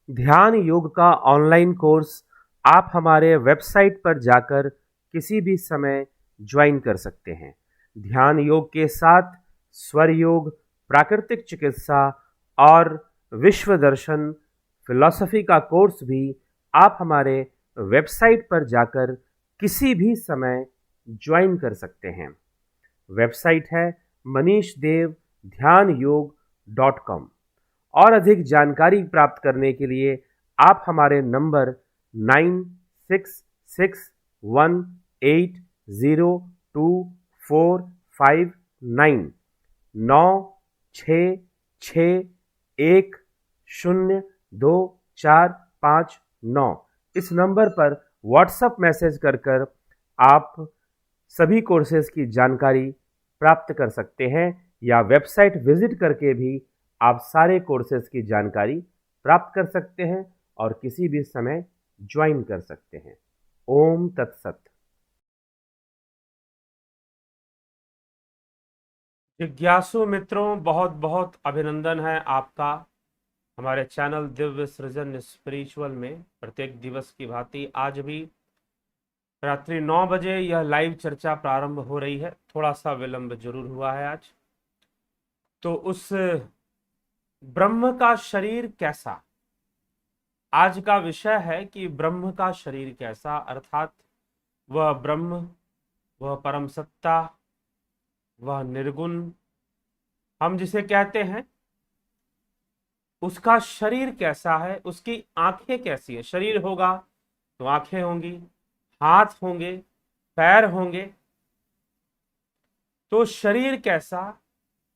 ध्यान योग का ऑनलाइन कोर्स आप हमारे वेबसाइट पर जाकर किसी भी समय ज्वाइन कर सकते हैं। ध्यान योग के साथ स्वर योग, प्राकृतिक चिकित्सा और विश्व दर्शन फिलॉसफी का कोर्स भी आप हमारे वेबसाइट पर जाकर किसी भी समय ज्वाइन कर सकते हैं। वेबसाइट है manishdevdhyanयोग.com। और अधिक जानकारी प्राप्त करने के लिए आप हमारे नंबर 9661802459 9661202459 इस नंबर पर व्हाट्सएप मैसेज कर आप सभी कोर्सेज की जानकारी प्राप्त कर सकते हैं, या वेबसाइट विजिट करके भी आप सारे कोर्सेज की जानकारी प्राप्त कर सकते हैं और किसी भी समय ज्वाइन कर सकते हैं। ओम तत्सत। जिज्ञासु मित्रों, बहुत बहुत अभिनंदन है आपका हमारे चैनल दिव्य सृजन स्पिरिचुअल में। प्रत्येक दिवस की भांति आज भी रात्रि 9 बजे यह लाइव चर्चा प्रारंभ हो रही है। थोड़ा सा विलंब जरूर हुआ है आज। तो उस ब्रह्म का शरीर कैसा, आज का विषय है कि ब्रह्म का शरीर कैसा, अर्थात वह ब्रह्म, वह परम सत्ता, वह निर्गुण हम जिसे कहते हैं, उसका शरीर कैसा है, उसकी आंखें कैसी है। शरीर होगा तो आंखें होंगी, हाथ होंगे, पैर होंगे। तो शरीर कैसा,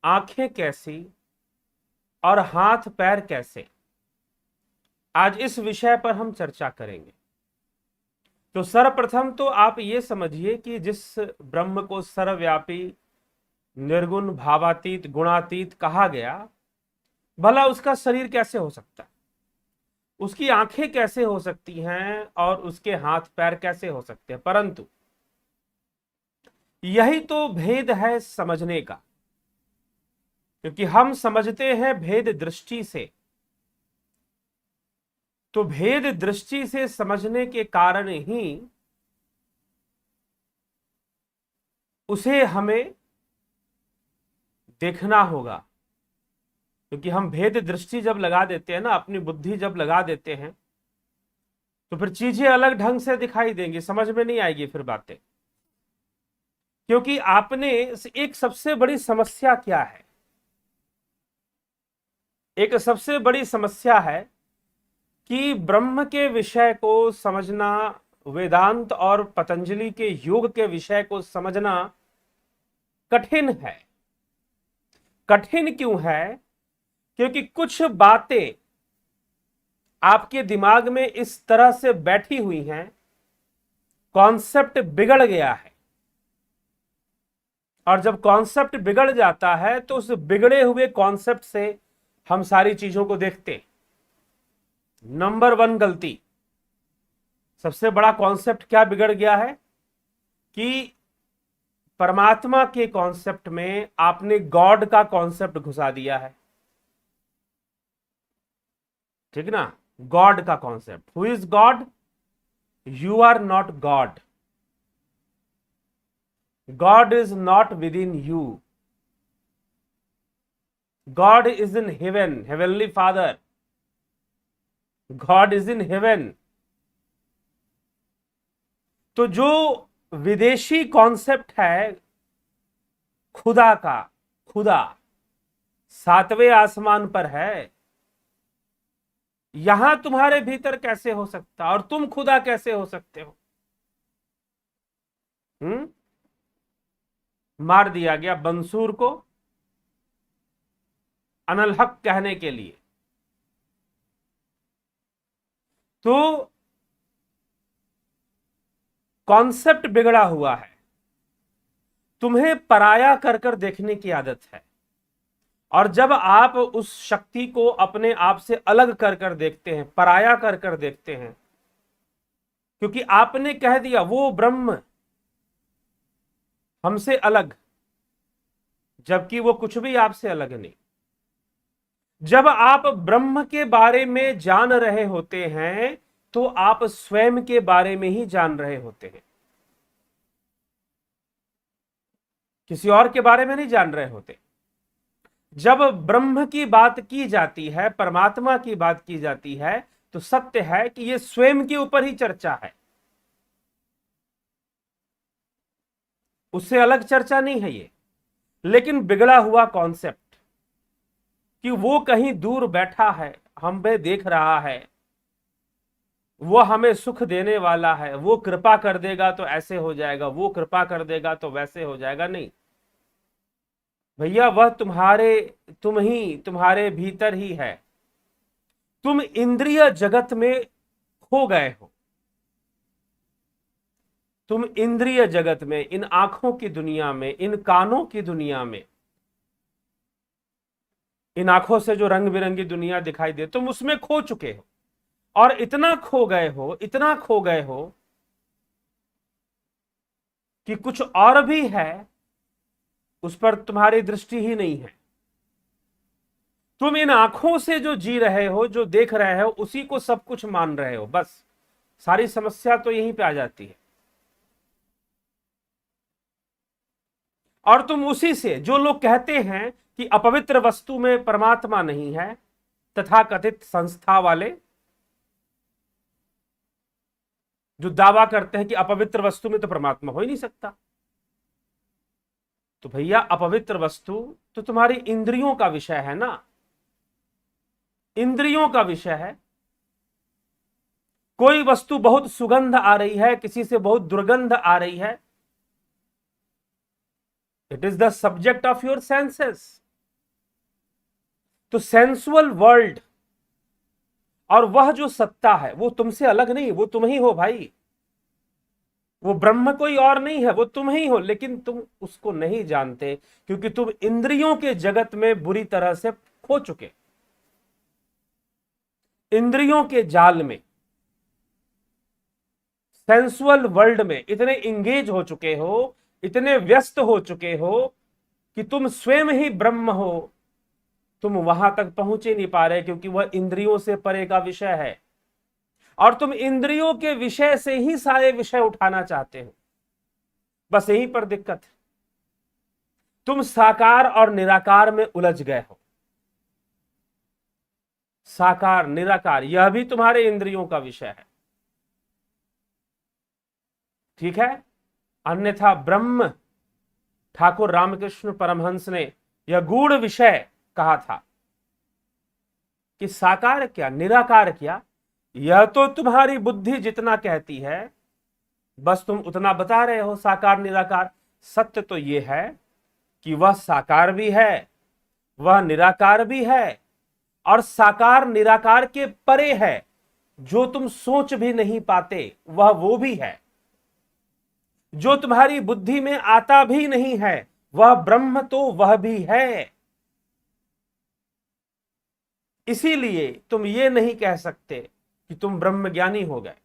आंखें कैसी और हाथ पैर कैसे, आज इस विषय पर हम चर्चा करेंगे। तो सर्वप्रथम तो आप ये समझिए कि जिस ब्रह्म को सर्वव्यापी, निर्गुण, भावातीत, गुणातीत कहा गया, भला उसका शरीर कैसे हो सकता है, उसकी आंखें कैसे हो सकती हैं और उसके हाथ पैर कैसे हो सकते हैं। परंतु यही तो भेद है समझने का, क्योंकि हम समझते हैं भेद दृष्टि से। तो भेद दृष्टि से समझने के कारण ही उसे हमें देखना होगा। क्योंकि हम भेद दृष्टि जब लगा देते हैं ना, अपनी बुद्धि जब लगा देते हैं, तो फिर चीजें अलग ढंग से दिखाई देंगी, समझ में नहीं आएगी फिर बातें। क्योंकि आपने एक सबसे बड़ी समस्या क्या है, एक सबसे बड़ी समस्या है कि ब्रह्म के विषय को समझना, वेदांत और पतंजलि के योग के विषय को समझना कठिन है। कठिन क्यों है? क्योंकि कुछ बातें आपके दिमाग में इस तरह से बैठी हुई हैं, कॉन्सेप्ट बिगड़ गया है। और जब कॉन्सेप्ट बिगड़ जाता है तो उस बिगड़े हुए कॉन्सेप्ट से हम सारी चीजों को देखते हैं। नंबर 1 गलती, सबसे बड़ा कॉन्सेप्ट क्या बिगड़ गया है कि परमात्मा के कॉन्सेप्ट में आपने गॉड का कॉन्सेप्ट घुसा दिया है। ठीक ना? गॉड का concept. Who is God? You are not God. God is not within you. God is in heaven, heavenly father. God is in heaven. तो जो विदेशी कॉन्सेप्ट है खुदा का, खुदा 7वें आसमान पर है, यहां तुम्हारे भीतर कैसे हो सकता, और तुम खुदा कैसे हो सकते हो? मार दिया गया बंसूर को अनलहक कहने के लिए। तो कॉन्सेप्ट बिगड़ा हुआ है। तुम्हें पराया कर कर देखने की आदत है, और जब आप उस शक्ति को अपने आप से अलग कर कर देखते हैं, पराया कर कर देखते हैं, क्योंकि आपने कह दिया वो ब्रह्म हमसे अलग, जबकि वो कुछ भी आपसे अलग नहीं। जब आप ब्रह्म के बारे में जान रहे होते हैं तो आप स्वयं के बारे में ही जान रहे होते हैं, किसी और के बारे में नहीं जान रहे होते। जब ब्रह्म की बात की जाती है, परमात्मा की बात की जाती है, तो सत्य है कि यह स्वयं के ऊपर ही चर्चा है, उससे अलग चर्चा नहीं है ये। लेकिन बिगड़ा हुआ कॉन्सेप्ट कि वो कहीं दूर बैठा है, हम पे देख रहा है, वो हमें सुख देने वाला है, वो कृपा कर देगा तो ऐसे हो जाएगा, वो कृपा कर देगा तो वैसे हो जाएगा, नहीं भैया, वह तुम्हारे भीतर ही है। तुम इंद्रिय जगत में खो गए हो, तुम इंद्रिय जगत में, इन आंखों की दुनिया में, इन कानों की दुनिया में, इन आंखों से जो रंग बिरंगी दुनिया दिखाई दे, तुम उसमें खो चुके हो। और इतना खो गए हो, इतना खो गए हो कि कुछ और भी है उस पर तुम्हारी दृष्टि ही नहीं है। तुम इन आंखों से जो जी रहे हो, जो देख रहे हो, उसी को सब कुछ मान रहे हो। बस सारी समस्या तो यहीं पे आ जाती है। और तुम उसी से, जो लोग कहते हैं कि अपवित्र वस्तु में परमात्मा नहीं है, तथाकथित संस्था वाले जो दावा करते हैं कि अपवित्र वस्तु में तो परमात्मा हो ही नहीं सकता, तो भैया अपवित्र वस्तु तो तुम्हारी इंद्रियों का विषय है ना, इंद्रियों का विषय है। कोई वस्तु बहुत सुगंध आ रही है, किसी से बहुत दुर्गंध आ रही है, it is the subject of your senses. तो सेंसुअल वर्ल्ड और वह जो सत्ता है वो तुमसे अलग नहीं, वो तुम ही हो भाई। वो ब्रह्म कोई और नहीं है, वो तुम ही हो, लेकिन तुम उसको नहीं जानते क्योंकि तुम इंद्रियों के जगत में बुरी तरह से खो चुके, इंद्रियों के जाल में, सेंसुअल वर्ल्ड में इतने इंगेज हो चुके हो, इतने व्यस्त हो चुके हो कि तुम स्वयं ही ब्रह्म हो, तुम वहां तक पहुंच ही नहीं पा रहे क्योंकि वह इंद्रियों से परे का विषय है। और तुम इंद्रियों के विषय से ही सारे विषय उठाना चाहते हो, बस यहीं पर दिक्कत है। तुम साकार और निराकार में उलझ गए हो। साकार निराकार यह भी तुम्हारे इंद्रियों का विषय है, ठीक है। अन्यथा ब्रह्म, ठाकुर रामकृष्ण परमहंस ने यह गूढ़ विषय कहा था कि साकार क्या निराकार क्या, यह तो तुम्हारी बुद्धि जितना कहती है बस तुम उतना बता रहे हो, साकार निराकार। सत्य तो यह है कि वह साकार भी है, वह निराकार भी है, और साकार निराकार के परे है, जो तुम सोच भी नहीं पाते वह वो भी है, जो तुम्हारी बुद्धि में आता भी नहीं है वह ब्रह्म तो वह भी है। इसीलिए तुम ये नहीं कह सकते कि तुम ब्रह्म ज्ञानी हो गए,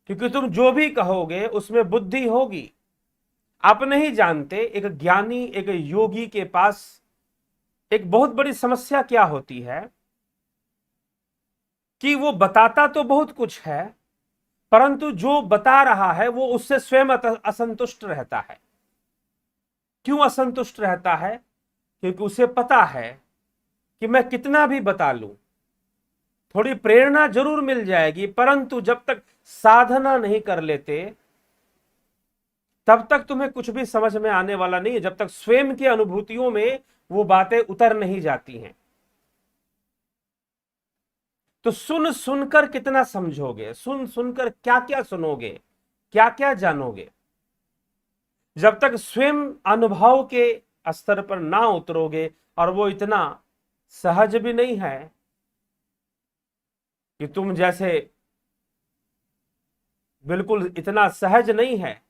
क्योंकि तुम जो भी कहोगे उसमें बुद्धि होगी। आप नहीं जानते एक ज्ञानी, एक योगी के पास एक बहुत बड़ी समस्या क्या होती है कि वो बताता तो बहुत कुछ है, परंतु जो बता रहा है वो उससे स्वयं असंतुष्ट रहता है। क्यों असंतुष्ट रहता है? क्योंकि उसे पता है कि मैं कितना भी बता लूं, थोड़ी प्रेरणा जरूर मिल जाएगी, परंतु जब तक साधना नहीं कर लेते तब तक तुम्हें कुछ भी समझ में आने वाला नहीं है, जब तक स्वयं की अनुभूतियों में वो बातें उतर नहीं जाती हैं। तो सुन सुनकर कितना समझोगे, सुन सुनकर क्या क्या सुनोगे, क्या क्या जानोगे। जब तक स्वयं अनुभव के स्तर पर ना उतरोगे, और वो इतना सहज भी नहीं है कि तुम जैसे, बिल्कुल इतना सहज नहीं है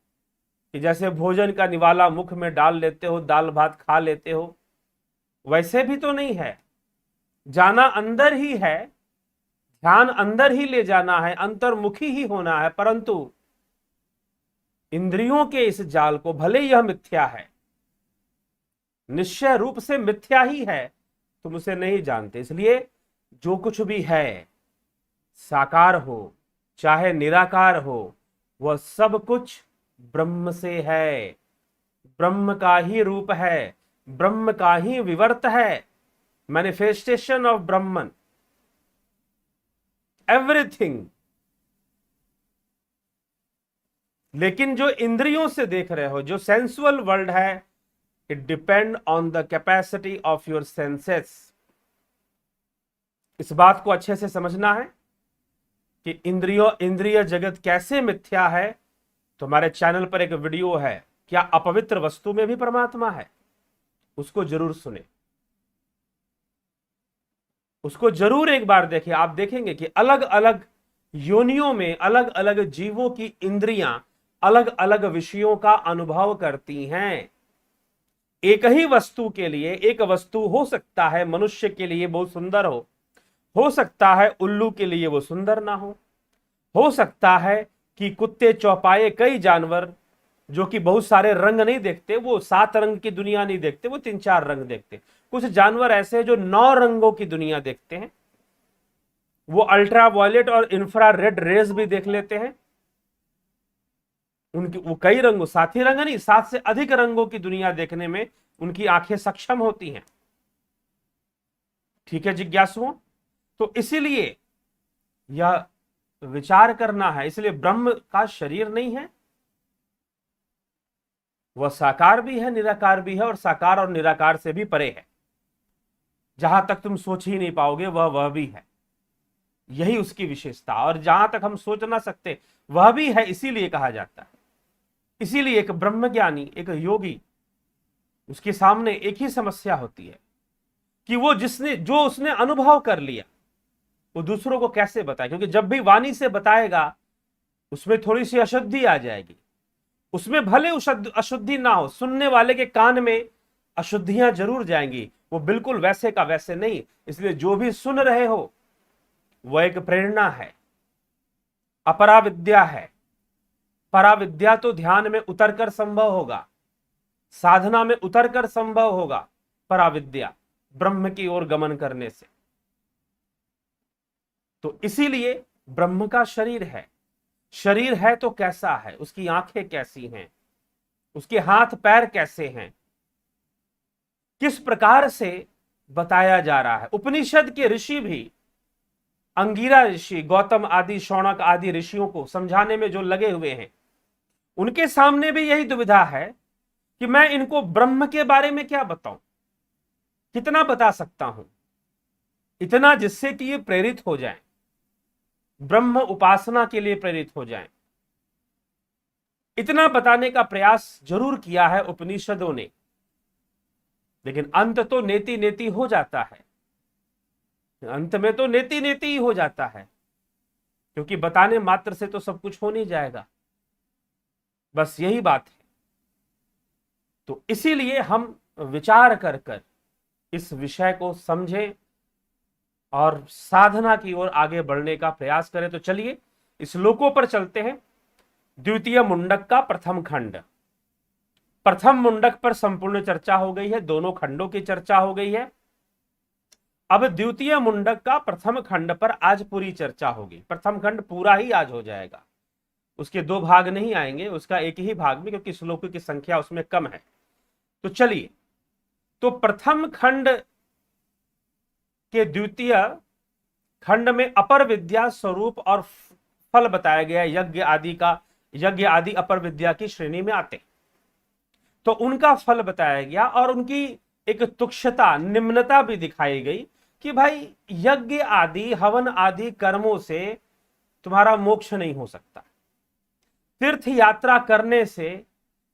कि जैसे भोजन का निवाला मुख में डाल लेते हो, दाल भात खा लेते हो, वैसे भी तो नहीं है। जाना अंदर ही है, ध्यान अंदर ही ले जाना है, अंतर्मुखी ही होना है, परंतु इंद्रियों के इस जाल को, भले यह मिथ्या है, निश्चय रूप से मिथ्या ही है, तुम उसे नहीं जानते। इसलिए जो कुछ भी है, साकार हो चाहे निराकार हो, वह सब कुछ ब्रह्म से है, ब्रह्म का ही रूप है, ब्रह्म का ही विवर्त है, मैनिफेस्टेशन ऑफ ब्रह्मन, एवरीथिंग। लेकिन जो इंद्रियों से देख रहे हो, जो सेंसुअल वर्ल्ड है, it depend on the capacity of your senses. इस बात को अच्छे से समझना है कि इंद्रिय जगत कैसे मिथ्या है। तुम्हारे चैनल पर एक वीडियो है, क्या अपवित्र वस्तु में भी परमात्मा है, उसको जरूर सुने, उसको जरूर एक बार देखिए। आप देखेंगे कि अलग अलग योनियों में अलग अलग जीवों की इंद्रियां अलग अलग विषयों का अनुभव करती हैं। एक ही वस्तु के लिए एक वस्तु हो सकता है मनुष्य के लिए बहुत सुंदर हो सकता है उल्लू के लिए वो सुंदर ना हो सकता है कि कुत्ते चौपाए कई जानवर जो कि बहुत सारे रंग नहीं देखते, वो 7 रंग की दुनिया नहीं देखते, वो 3-4 रंग देखते। कुछ जानवर ऐसे हैं जो 9 रंगों की दुनिया देखते हैं, वो अल्ट्रा वायलेट और इंफ्रारेड रेज भी देख लेते हैं। उनकी वो कई रंगों, 7 ही रंग नहीं, 7 से अधिक रंगों की दुनिया देखने में उनकी आंखें सक्षम होती हैं। ठीक है जिज्ञासुओं, तो इसीलिए यह विचार करना है। इसलिए ब्रह्म का शरीर नहीं है, वह साकार भी है निराकार भी है, और साकार और निराकार से भी परे है। जहां तक तुम सोच ही नहीं पाओगे वह भी है, यही उसकी विशेषता। और जहां तक हम सोच ना सकते वह भी है, इसीलिए कहा जाता है। इसीलिए एक ब्रह्मज्ञानी, एक योगी, उसके सामने एक ही समस्या होती है कि वो जो उसने अनुभव कर लिया वो दूसरों को कैसे बताए। क्योंकि जब भी वाणी से बताएगा उसमें थोड़ी सी अशुद्धि आ जाएगी, उसमें भले अशुद्धि ना हो, सुनने वाले के कान में अशुद्धियां जरूर जाएंगी, वो बिल्कुल वैसे का वैसे नहीं। इसलिए जो भी सुन रहे हो वह एक प्रेरणा है, अपरा विद्या है। परा विद्या तो ध्यान में उतरकर संभव होगा, साधना में उतरकर संभव होगा। परा विद्या ब्रह्म की ओर गमन करने से। तो इसीलिए ब्रह्म का शरीर है। शरीर है तो कैसा है, उसकी आंखें कैसी हैं, उसके हाथ पैर कैसे हैं, किस प्रकार से बताया जा रहा है। उपनिषद के ऋषि भी, अंगिरा ऋषि, गौतम आदि, शौनक आदि ऋषियों को समझाने में जो लगे हुए हैं, उनके सामने भी यही दुविधा है कि मैं इनको ब्रह्म के बारे में क्या बताऊं, कितना बता सकता हूं, इतना जिससे कि ये प्रेरित हो जाएं, ब्रह्म उपासना के लिए प्रेरित हो जाएं। इतना बताने का प्रयास जरूर किया है उपनिषदों ने, लेकिन अंत तो नेति नेति हो जाता है। अंत में तो नेति नेति ही हो जाता है, क्योंकि बताने मात्र से तो सब कुछ हो नहीं जाएगा। बस यही बात है। तो इसीलिए हम विचार कर कर इस विषय को समझें और साधना की ओर आगे बढ़ने का प्रयास करें। तो चलिए श्लोकों पर चलते हैं। द्वितीय मुंडक का प्रथम खंड, प्रथम मुंडक पर संपूर्ण चर्चा हो गई है, दोनों खंडों की चर्चा हो गई है। अब द्वितीय मुंडक का प्रथम खंड पर आज पूरी चर्चा होगी। प्रथम खंड पूरा ही आज हो जाएगा, उसके 2 भाग नहीं आएंगे, उसका एक ही भाग में, क्योंकि श्लोकों की संख्या उसमें कम है। तो चलिए, तो प्रथम खंड के द्वितीय खंड में अपर विद्या स्वरूप और फल बताया गया। यज्ञ आदि अपर विद्या की श्रेणी में आते, तो उनका फल बताया गया और उनकी एक तुच्छता, निम्नता भी दिखाई गई कि भाई यज्ञ आदि हवन आदि कर्मों से तुम्हारा मोक्ष नहीं हो सकता। तीर्थ यात्रा करने से,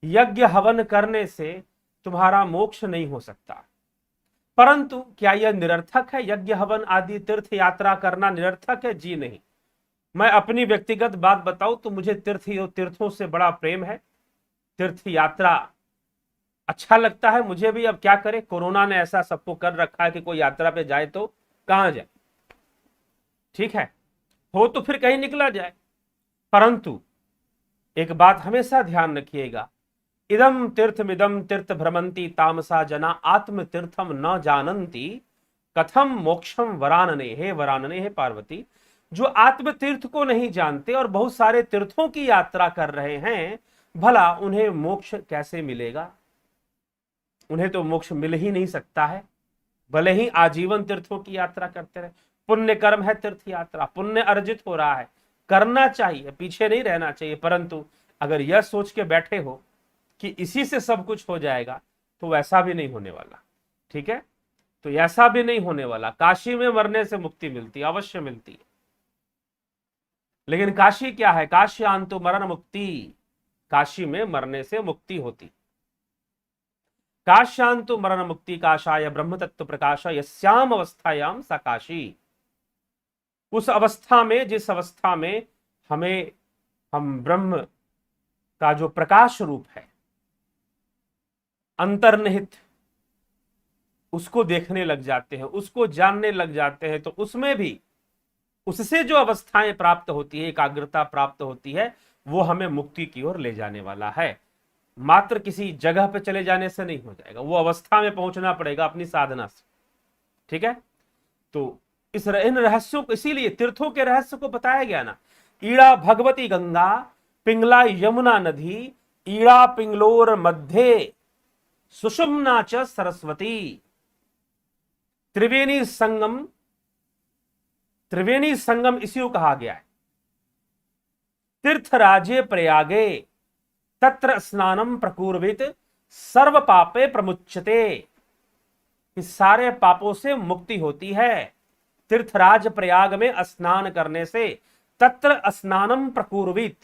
यज्ञ हवन करने से तुम्हारा मोक्ष नहीं हो सकता। परंतु क्या यह निरर्थक है? यज्ञ हवन आदि तीर्थ यात्रा करना निरर्थक है? जी नहीं। मैं अपनी व्यक्तिगत बात बताऊं तो मुझे तीर्थों से बड़ा प्रेम है। तीर्थ यात्रा अच्छा लगता है मुझे भी। अब क्या करें, कोरोना ने ऐसा सबको कर रखा है कि कोई यात्रा पे जाए तो कहां जाए। ठीक है, हो तो फिर कहीं निकला जाए। परंतु एक बात हमेशा ध्यान रखिएगा, इदम तीर्थमिदम तीर्थ भ्रमंती तामसा जना आत्म तीर्थम न जानंती कथम मोक्षम वरानने, हे वरानने, हे पार्वती, जो आत्म तीर्थ को नहीं जानते और बहुत सारे तीर्थों की यात्रा कर रहे हैं, भला उन्हें मोक्ष कैसे मिलेगा? उन्हें तो मोक्ष मिल ही नहीं सकता है, भले ही आजीवन तीर्थों की यात्रा करते रहे। पुण्य कर्म है तीर्थ यात्रा, पुण्य अर्जित हो रहा है, करना चाहिए, पीछे नहीं रहना चाहिए। परंतु अगर यह सोच के बैठे हो कि इसी से सब कुछ हो जाएगा, तो वैसा भी नहीं होने वाला। ठीक है, तो ऐसा भी नहीं होने वाला। काशी में मरने से मुक्ति मिलती, अवश्य मिलती है, लेकिन काशी क्या है? काश्यांतु मरण मुक्ति, काशी में मरने से मुक्ति होती। काश्यांतु मरण मुक्ति काशाय ब्रह्म तत्व प्रकाश यस्याम अवस्थायाम सा काशी। उस अवस्था में, जिस अवस्था में हम ब्रह्म का जो प्रकाश रूप है, अंतर्निहित, उसको देखने लग जाते हैं, उसको जानने लग जाते हैं, तो उसमें भी, उससे जो अवस्थाएं प्राप्त होती है, एकाग्रता प्राप्त होती है, वो हमें मुक्ति की ओर ले जाने वाला है। मात्र किसी जगह पे चले जाने से नहीं हो जाएगा, वो अवस्था में पहुंचना पड़ेगा अपनी साधना से। ठीक है, तो इन रहस्यों को, इसीलिए तीर्थों के रहस्य को बताया गया ना। ईड़ा भगवती गंगा, पिंगला यमुना नदी, ईड़ा पिंगलोर मध्य सुषुम्ना च सरस्वती, त्रिवेणी संगम, त्रिवेणी संगम इसी को कहा गया है। तीर्थराजे प्रयागे तत्र स्नानम प्रकुर्वित सर्व पापे प्रमुच्यते। इस सारे पापों से मुक्ति होती है तीर्थराज प्रयाग में स्नान करने से। तत्र स्नानम प्रकुर्वित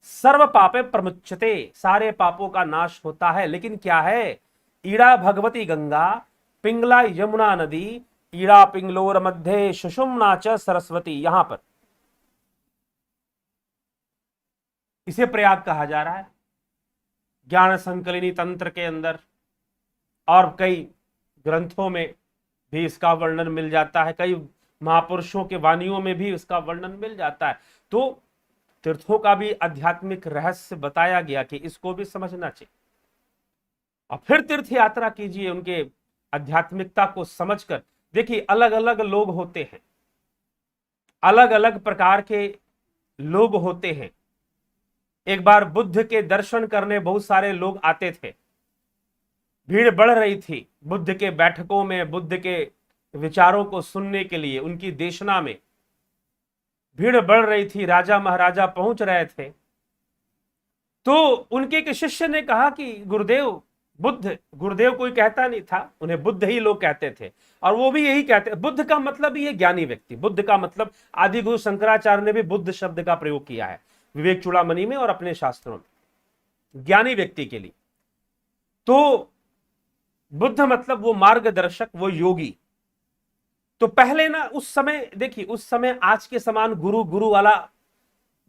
सर्व पापे प्रमुच्यते, सारे पापों का नाश होता है। लेकिन क्या है? ईड़ा भगवती गंगा, पिंगला यमुना नदी, ईड़ा पिंगलोर मध्य सुषुम्ना च सरस्वती, यहां पर इसे प्रयाग कहा जा रहा है। ज्ञान संकलिनी तंत्र के अंदर और कई ग्रंथों में भी इसका वर्णन मिल जाता है, कई महापुरुषों के वाणियों में भी इसका वर्णन मिल जाता है। तो तीर्थों का भी आध्यात्मिक रहस्य बताया गया कि इसको भी समझना चाहिए, और फिर तीर्थ यात्रा कीजिए उनके आध्यात्मिकता को समझकर। देखिए, अलग अलग लोग होते हैं, अलग अलग प्रकार के लोग होते हैं। एक बार बुद्ध के दर्शन करने बहुत सारे लोग आते थे, भीड़ बढ़ रही थी बुद्ध के बैठकों में, बुद्ध के विचारों को सुनने के लिए। उनकी देशना में भीड़ बढ़ रही थी, राजा महाराजा पहुंच रहे थे। तो उनके एक शिष्य ने कहा कि गुरुदेव, बुद्ध, गुरुदेव कोई कहता नहीं था, उन्हें बुद्ध ही लोग कहते थे, और वो भी यही कहते, बुद्ध का मतलब ही है ज्ञानी व्यक्ति। बुद्ध का मतलब, आदि गुरु शंकराचार्य ने भी बुद्ध शब्द का प्रयोग किया है विवेक चूड़ामणि में और अपने शास्त्रों में, ज्ञानी व्यक्ति के लिए। तो बुद्ध मतलब वो मार्गदर्शक, वो योगी। तो पहले ना, उस समय देखिए, उस समय आज के समान गुरु गुरु वाला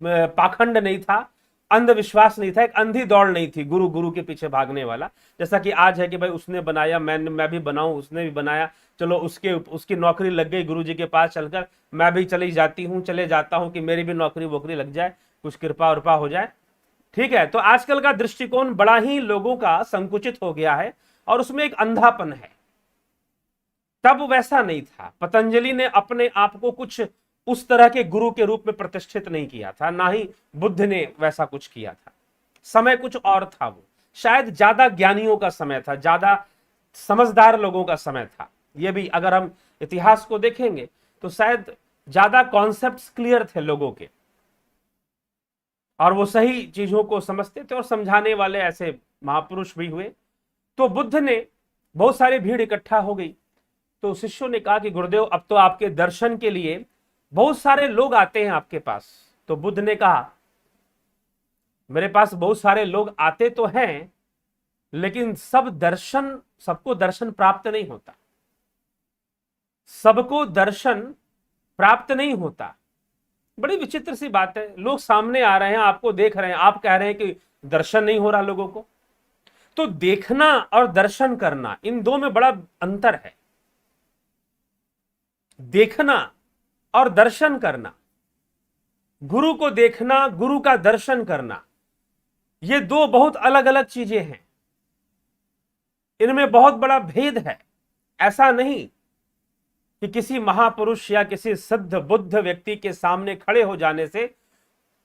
पाखंड नहीं था, अंधविश्वास नहीं था, एक अंधी दौड़ नहीं थी गुरु गुरु के पीछे भागने वाला। जैसा कि आज है कि भाई उसने बनाया, मैं भी बनाऊं, उसने भी बनाया, चलो उसकी नौकरी लग गई, गुरु जी के पास चलकर मैं भी चले जाता हूं कि मेरी भी नौकरी वोकरी लग जाए, कुछ कृपा उर्पा हो जाए। ठीक है, तो आजकल का दृष्टिकोण बड़ा ही लोगों का संकुचित हो गया है, और उसमें एक अंधापन है। तब वैसा नहीं था। पतंजलि ने अपने आप को कुछ उस तरह के गुरु के रूप में प्रतिष्ठित नहीं किया था, ना ही बुद्ध ने वैसा कुछ किया था। समय कुछ और था, वो शायद ज्यादा ज्ञानियों का समय था, ज्यादा समझदार लोगों का समय था। ये भी अगर हम इतिहास को देखेंगे तो शायद ज्यादा कॉन्सेप्ट्स क्लियर थे लोगों के, और वो सही चीजों को समझते थे, और समझाने वाले ऐसे महापुरुष भी हुए। तो बुद्ध ने, बहुत सारी भीड़ इकट्ठा हो गई, तो शिष्यों ने कहा कि गुरुदेव, अब तो आपके दर्शन के लिए बहुत सारे लोग आते हैं आपके पास। तो बुद्ध ने कहा, मेरे पास बहुत सारे लोग आते तो हैं, लेकिन सबको दर्शन प्राप्त नहीं होता, सबको दर्शन प्राप्त नहीं होता। बड़ी विचित्र सी बात है, लोग सामने आ रहे हैं, आपको देख रहे हैं, आप कह रहे हैं कि दर्शन नहीं हो रहा लोगों को। तो देखना और दर्शन करना, इन दो में बड़ा अंतर है। देखना और दर्शन करना, गुरु को देखना, गुरु का दर्शन करना, ये दो बहुत अलग अलग चीजें हैं, इनमें बहुत बड़ा भेद है। ऐसा नहीं कि किसी महापुरुष या किसी सिद्ध बुद्ध व्यक्ति के सामने खड़े हो जाने से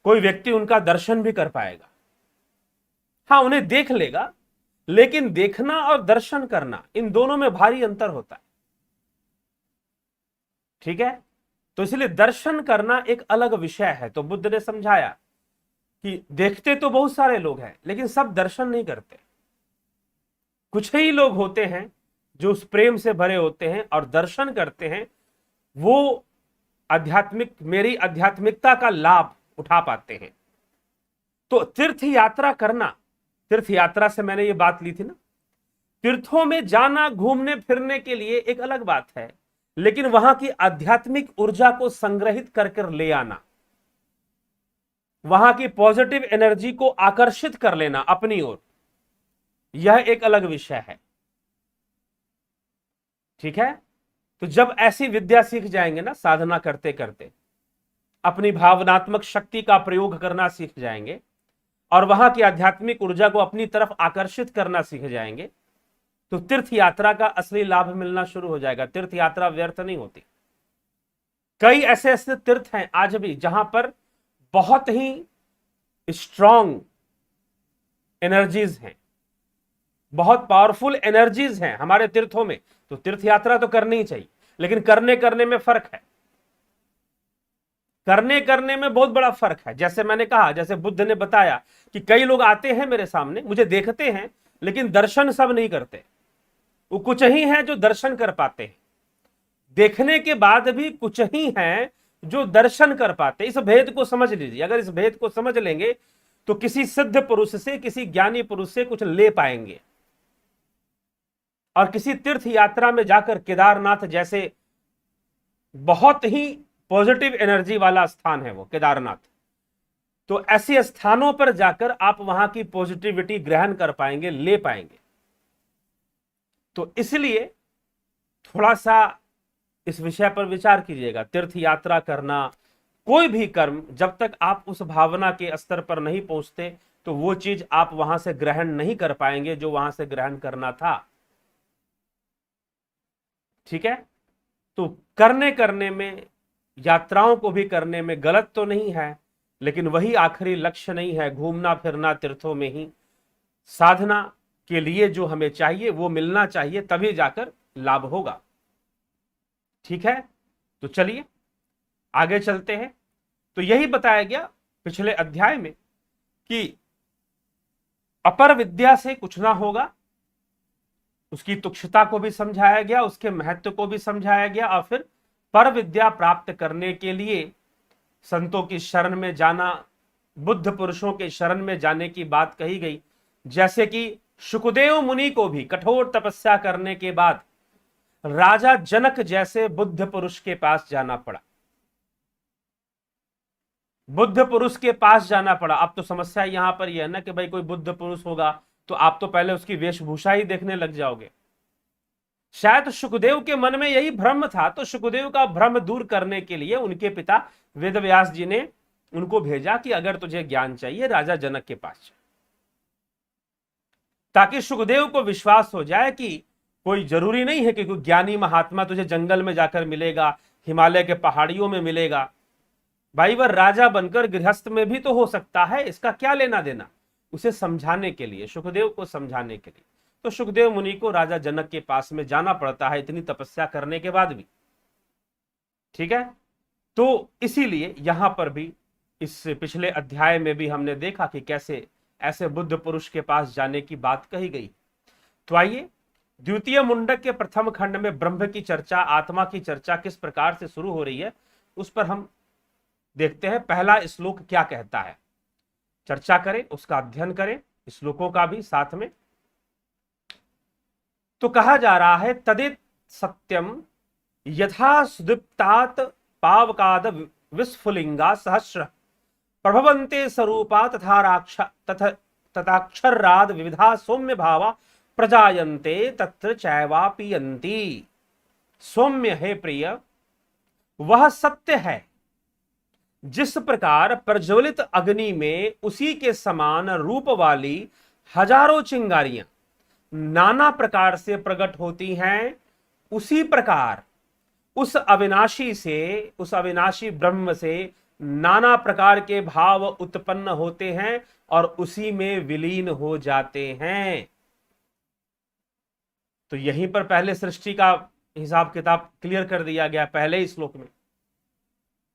कोई व्यक्ति उनका दर्शन भी कर पाएगा। हाँ, उन्हें देख लेगा, लेकिन देखना और दर्शन करना, इन दोनों में भारी अंतर होता है। ठीक है, तो इसलिए दर्शन करना एक अलग विषय है। तो बुद्ध ने समझाया कि देखते तो बहुत सारे लोग हैं, लेकिन सब दर्शन नहीं करते। कुछ ही लोग होते हैं जो उस प्रेम से भरे होते हैं और दर्शन करते हैं, वो मेरी आध्यात्मिकता का लाभ उठा पाते हैं। तो तीर्थ यात्रा करना, तीर्थ यात्रा से मैंने ये बात ली थी ना, तीर्थों में जाना घूमने फिरने के लिए एक अलग बात है, लेकिन वहां की आध्यात्मिक ऊर्जा को संग्रहित कर ले आना, वहां की पॉजिटिव एनर्जी को आकर्षित कर लेना अपनी ओर, यह एक अलग विषय है। ठीक है, तो जब ऐसी विद्या सीख जाएंगे ना, साधना करते करते अपनी भावनात्मक शक्ति का प्रयोग करना सीख जाएंगे और वहां की आध्यात्मिक ऊर्जा को अपनी तरफ आकर्षित करना सीख जाएंगे, तो तीर्थ यात्रा का असली लाभ मिलना शुरू हो जाएगा। तीर्थ यात्रा व्यर्थ नहीं होती। कई ऐसे ऐसे तीर्थ हैं आज भी जहां पर बहुत ही स्ट्रॉन्ग एनर्जीज हैं, बहुत पावरफुल एनर्जीज हैं हमारे तीर्थों में। तो तीर्थ यात्रा तो करनी ही चाहिए, लेकिन करने में फर्क है। करने में बहुत बड़ा फर्क है। जैसे मैंने कहा, जैसे बुद्ध ने बताया कि कई लोग आते हैं मेरे सामने, मुझे देखते हैं, लेकिन दर्शन सब नहीं करते। वो कुछ ही हैं जो दर्शन कर पाते हैं, देखने के बाद भी कुछ ही हैं जो दर्शन कर पाते। इस भेद को समझ लीजिए। अगर इस भेद को समझ लेंगे तो किसी सिद्ध पुरुष से, किसी ज्ञानी पुरुष से कुछ ले पाएंगे। और किसी तीर्थ यात्रा में जाकर, केदारनाथ जैसे बहुत ही पॉजिटिव एनर्जी वाला स्थान है वो केदारनाथ, तो ऐसे स्थानों पर जाकर आप वहां की पॉजिटिविटी ग्रहण कर पाएंगे, ले पाएंगे। तो इसलिए थोड़ा सा इस विषय पर विचार कीजिएगा। तीर्थ यात्रा करना, कोई भी कर्म, जब तक आप उस भावना के स्तर पर नहीं पहुंचते, तो वो चीज आप वहां से ग्रहण नहीं कर पाएंगे जो वहां से ग्रहण करना था। ठीक है, तो करने में, यात्राओं को भी करने में गलत तो नहीं है, लेकिन वही आखिरी लक्ष्य नहीं है। घूमना फिरना तीर्थों में ही साधना के लिए जो हमें चाहिए वो मिलना चाहिए, तभी जाकर लाभ होगा। ठीक है, तो चलिए आगे चलते हैं। तो यही बताया गया पिछले अध्याय में कि अपर विद्या से कुछ ना होगा, उसकी तुच्छता को भी समझाया गया, उसके महत्व को भी समझाया गया, और फिर पर विद्या प्राप्त करने के लिए संतों की शरण में जाना, बुद्ध पुरुषों के शरण में जाने की बात कही गई। जैसे कि शुकदेव मुनि को भी कठोर तपस्या करने के बाद राजा जनक जैसे बुद्ध पुरुष के पास जाना पड़ा। बुद्ध पुरुष के पास जाना पड़ा। अब तो समस्या यहां पर यह है ना कि भाई कोई बुद्ध पुरुष होगा तो आप तो पहले उसकी वेशभूषा ही देखने लग जाओगे। शायद शुकदेव के मन में यही भ्रम था, तो शुकदेव का भ्रम दूर करने के लिए उनके पिता वेदव्यास जी ने उनको भेजा कि अगर तुझे ज्ञान चाहिए राजा जनक के पास जा, ताकि शुकदेव को विश्वास हो जाए कि कोई जरूरी नहीं है कि कोई ज्ञानी महात्मा तुझे जंगल में जाकर मिलेगा, हिमालय के पहाड़ियों में मिलेगा। भाई वह राजा बनकर गृहस्थ में भी तो हो सकता है, इसका क्या लेना देना। उसे समझाने के लिए, शुकदेव को समझाने के लिए, तो शुकदेव मुनि को राजा जनक के पास में जाना पड़ता है, इतनी तपस्या करने के बाद भी। ठीक है, तो इसीलिए यहां पर भी इस पिछले अध्याय में भी हमने देखा कि कैसे ऐसे बुद्ध पुरुष के पास जाने की बात कही गई। तो आइए द्वितीय मुंडक के प्रथम खंड में ब्रह्म की चर्चा, आत्मा की चर्चा किस प्रकार से शुरू हो रही है, उस पर हम देखते हैं। पहला श्लोक क्या कहता है, चर्चा करें, उसका अध्ययन करें, श्लोकों का भी साथ में। तो कहा जा रहा है, तदित सत्यम यथा सुदीप्तात पावकाद विस्फुलिंगा सहस्र प्रभवन्ते स्वरूपा तथाक्षराद विविधा सौम्य भावा प्रजायन्ते तत्र चैवा पीयन्ति। सौम्य है प्रिय, वह सत्य है जिस प्रकार प्रज्वलित अग्नि में उसी के समान रूप वाली हजारों चिंगारियां नाना प्रकार से प्रकट होती हैं, उसी प्रकार उस अविनाशी से, उस अविनाशी ब्रह्म से नाना प्रकार के भाव उत्पन्न होते हैं और उसी में विलीन हो जाते हैं। तो यहीं पर पहले सृष्टि का हिसाब किताब क्लियर कर दिया गया। पहले ही श्लोक में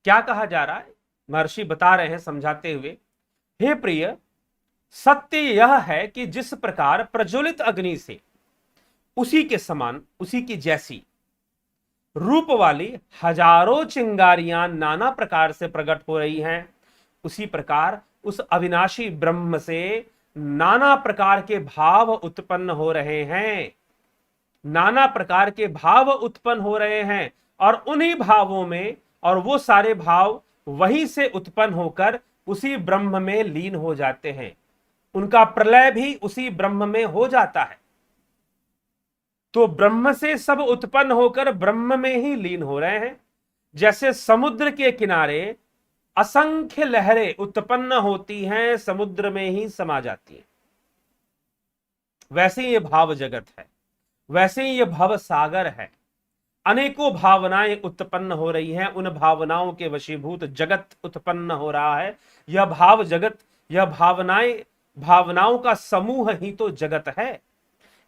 क्या कहा जा रहा है, महर्षि बता रहे हैं समझाते हुए, हे प्रिय, सत्य यह है कि जिस प्रकार प्रज्वलित अग्नि से उसी के समान, उसी की जैसी रूप वाली हजारों चिंगारियां नाना प्रकार से प्रकट हो रही हैं, उसी प्रकार उस अविनाशी ब्रह्म से नाना प्रकार के भाव उत्पन्न हो रहे हैं, नाना प्रकार के भाव उत्पन्न हो रहे हैं। और उन्हीं भावों में, और वो सारे भाव वहीं से उत्पन्न होकर उसी ब्रह्म में लीन हो जाते हैं। उनका प्रलय भी उसी ब्रह्म में हो जाता है। तो ब्रह्म से सब उत्पन्न होकर ब्रह्म में ही लीन हो रहे हैं। जैसे समुद्र के किनारे असंख्य लहरें उत्पन्न होती हैं, समुद्र में ही समा जाती हैं, वैसे ही ये भाव जगत है, वैसे ही ये भव सागर है। अनेकों भावनाएं उत्पन्न हो रही हैं, उन भावनाओं के वशीभूत जगत उत्पन्न हो रहा है। यह भाव जगत, यह भावनाएं, भावनाओं का समूह ही तो जगत है।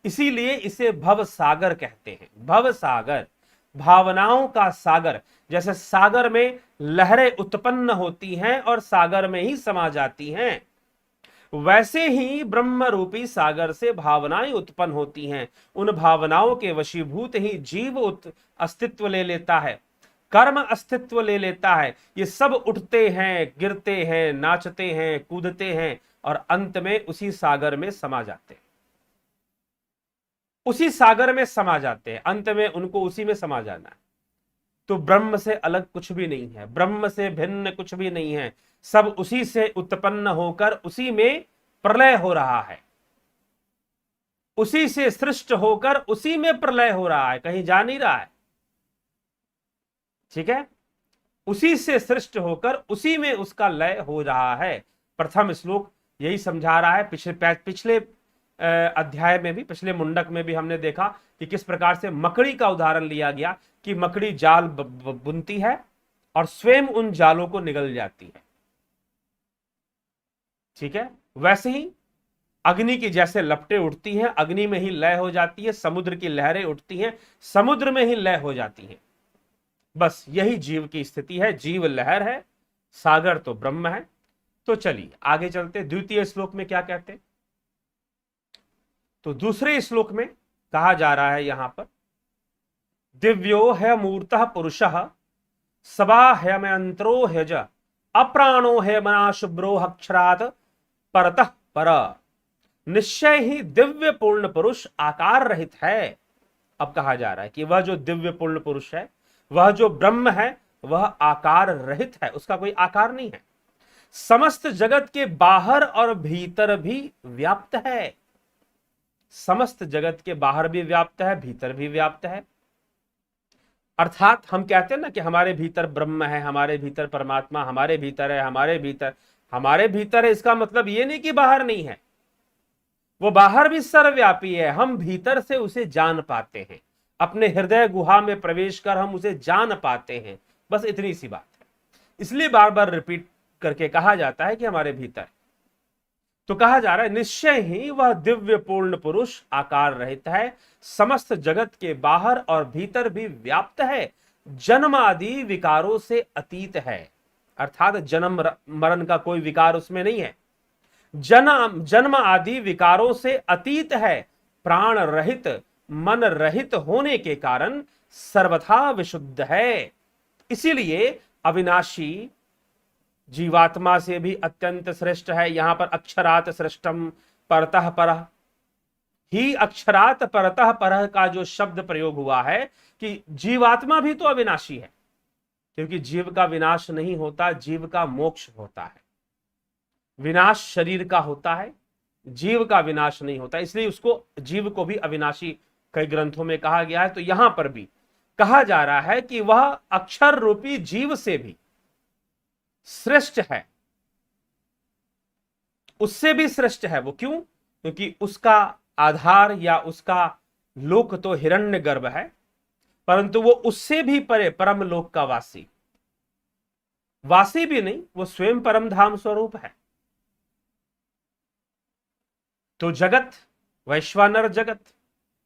इसीलिए इसे भव सागर कहते हैं। भव सागर, भावनाओं का सागर। जैसे सागर में लहरें उत्पन्न होती हैं और सागर में ही समा जाती हैं, वैसे ही ब्रह्म रूपी सागर से भावनाएं उत्पन्न होती हैं। उन भावनाओं के वशीभूत ही जीव अस्तित्व ले लेता है, कर्म अस्तित्व ले लेता है। ये सब उठते हैं, गिरते हैं, नाचते हैं, कूदते हैं और अंत में उसी सागर में समा जाते हैं, उसी सागर में समा जाते हैं। अंत में उनको उसी में समा जाना है। तो ब्रह्म से अलग कुछ भी नहीं है, ब्रह्म से भिन्न कुछ भी नहीं है। सब उसी से उत्पन्न होकर उसी में प्रलय हो रहा है, उसी से सृष्ट होकर उसी में प्रलय हो रहा है, कहीं जा नहीं रहा है। ठीक है, उसी से सृष्ट होकर उसी में उसका लय हो रहा है। प्रथम श्लोक यही समझा रहा है। पिछले अध्याय में भी, पिछले मुंडक में भी हमने देखा कि किस प्रकार से मकड़ी का उदाहरण लिया गया कि मकड़ी जाल बुनती है और स्वयं उन जालों को निगल जाती है। ठीक है, वैसे ही अग्नि की जैसे लपटें उठती हैं, अग्नि में ही लय हो जाती है। समुद्र की लहरें उठती हैं, समुद्र में ही लय हो जाती हैं। बस यही जीव की स्थिति है। जीव लहर है, सागर तो ब्रह्म है। तो चलिए आगे चलते। द्वितीय श्लोक में क्या कहते हैं? तो दूसरे श्लोक में कहा जा रहा है यहां पर, दिव्यो है मूर्तः पुरुषः सबा ह्यमंत्रो ह्यज अप्राणो है मना शुभ्रो अक्षरात् परतः पर। निश्चय ही दिव्य पूर्ण पुरुष आकार रहित है। अब कहा जा रहा है कि वह जो दिव्य पूर्ण पुरुष है, वह जो ब्रह्म है, वह आकार रहित है, उसका कोई आकार नहीं है। समस्त जगत के बाहर और भीतर भी व्याप्त है। समस्त जगत के बाहर भी व्याप्त है, भीतर भी व्याप्त है। अर्थात हम कहते हैं ना कि हमारे भीतर ब्रह्म है, हमारे भीतर परमात्मा, हमारे भीतर है, हमारे भीतर है। इसका मतलब ये नहीं कि बाहर नहीं है, वो बाहर भी सर्वव्यापी है। हम भीतर से उसे जान पाते हैं, अपने हृदय गुहा में प्रवेश कर हम उसे जान पाते हैं। बस इतनी सी बात है। इसलिए बार बार रिपीट करके कहा जाता है कि हमारे भीतर। तो कहा जा रहा है निश्चय ही वह दिव्य पूर्ण पुरुष आकार रहित है, समस्त जगत के बाहर और भीतर भी व्याप्त है, जन्म आदि विकारों से अतीत है। अर्थात जन्म मरण का कोई विकार उसमें नहीं है, जन्म आदि विकारों से अतीत है, प्राण रहित, मन रहित होने के कारण सर्वथा विशुद्ध है। इसीलिए अविनाशी जीवात्मा से भी अत्यंत श्रेष्ठ है। यहां पर अक्षरात श्रेष्ठम परतः परः, ही अक्षरात परतः परः का जो शब्द प्रयोग हुआ है कि जीवात्मा भी तो अविनाशी है, क्योंकि जीव का विनाश नहीं होता, जीव का मोक्ष होता है। विनाश शरीर का होता है, जीव का विनाश नहीं होता। इसलिए उसको, जीव को भी अविनाशी कई ग्रंथों में कहा गया है। तो यहां पर भी कहा जा रहा है कि वह अक्षर रूपी जीव से भी श्रेष्ठ है, उससे भी श्रेष्ठ है। वो क्यों? क्योंकि उसका आधार या उसका लोक तो हिरण्यगर्भ है, परंतु वो उससे भी परे परम लोक का वासी, वासी भी नहीं, वो स्वयं परम धाम स्वरूप है। तो जगत, वैश्वानर जगत,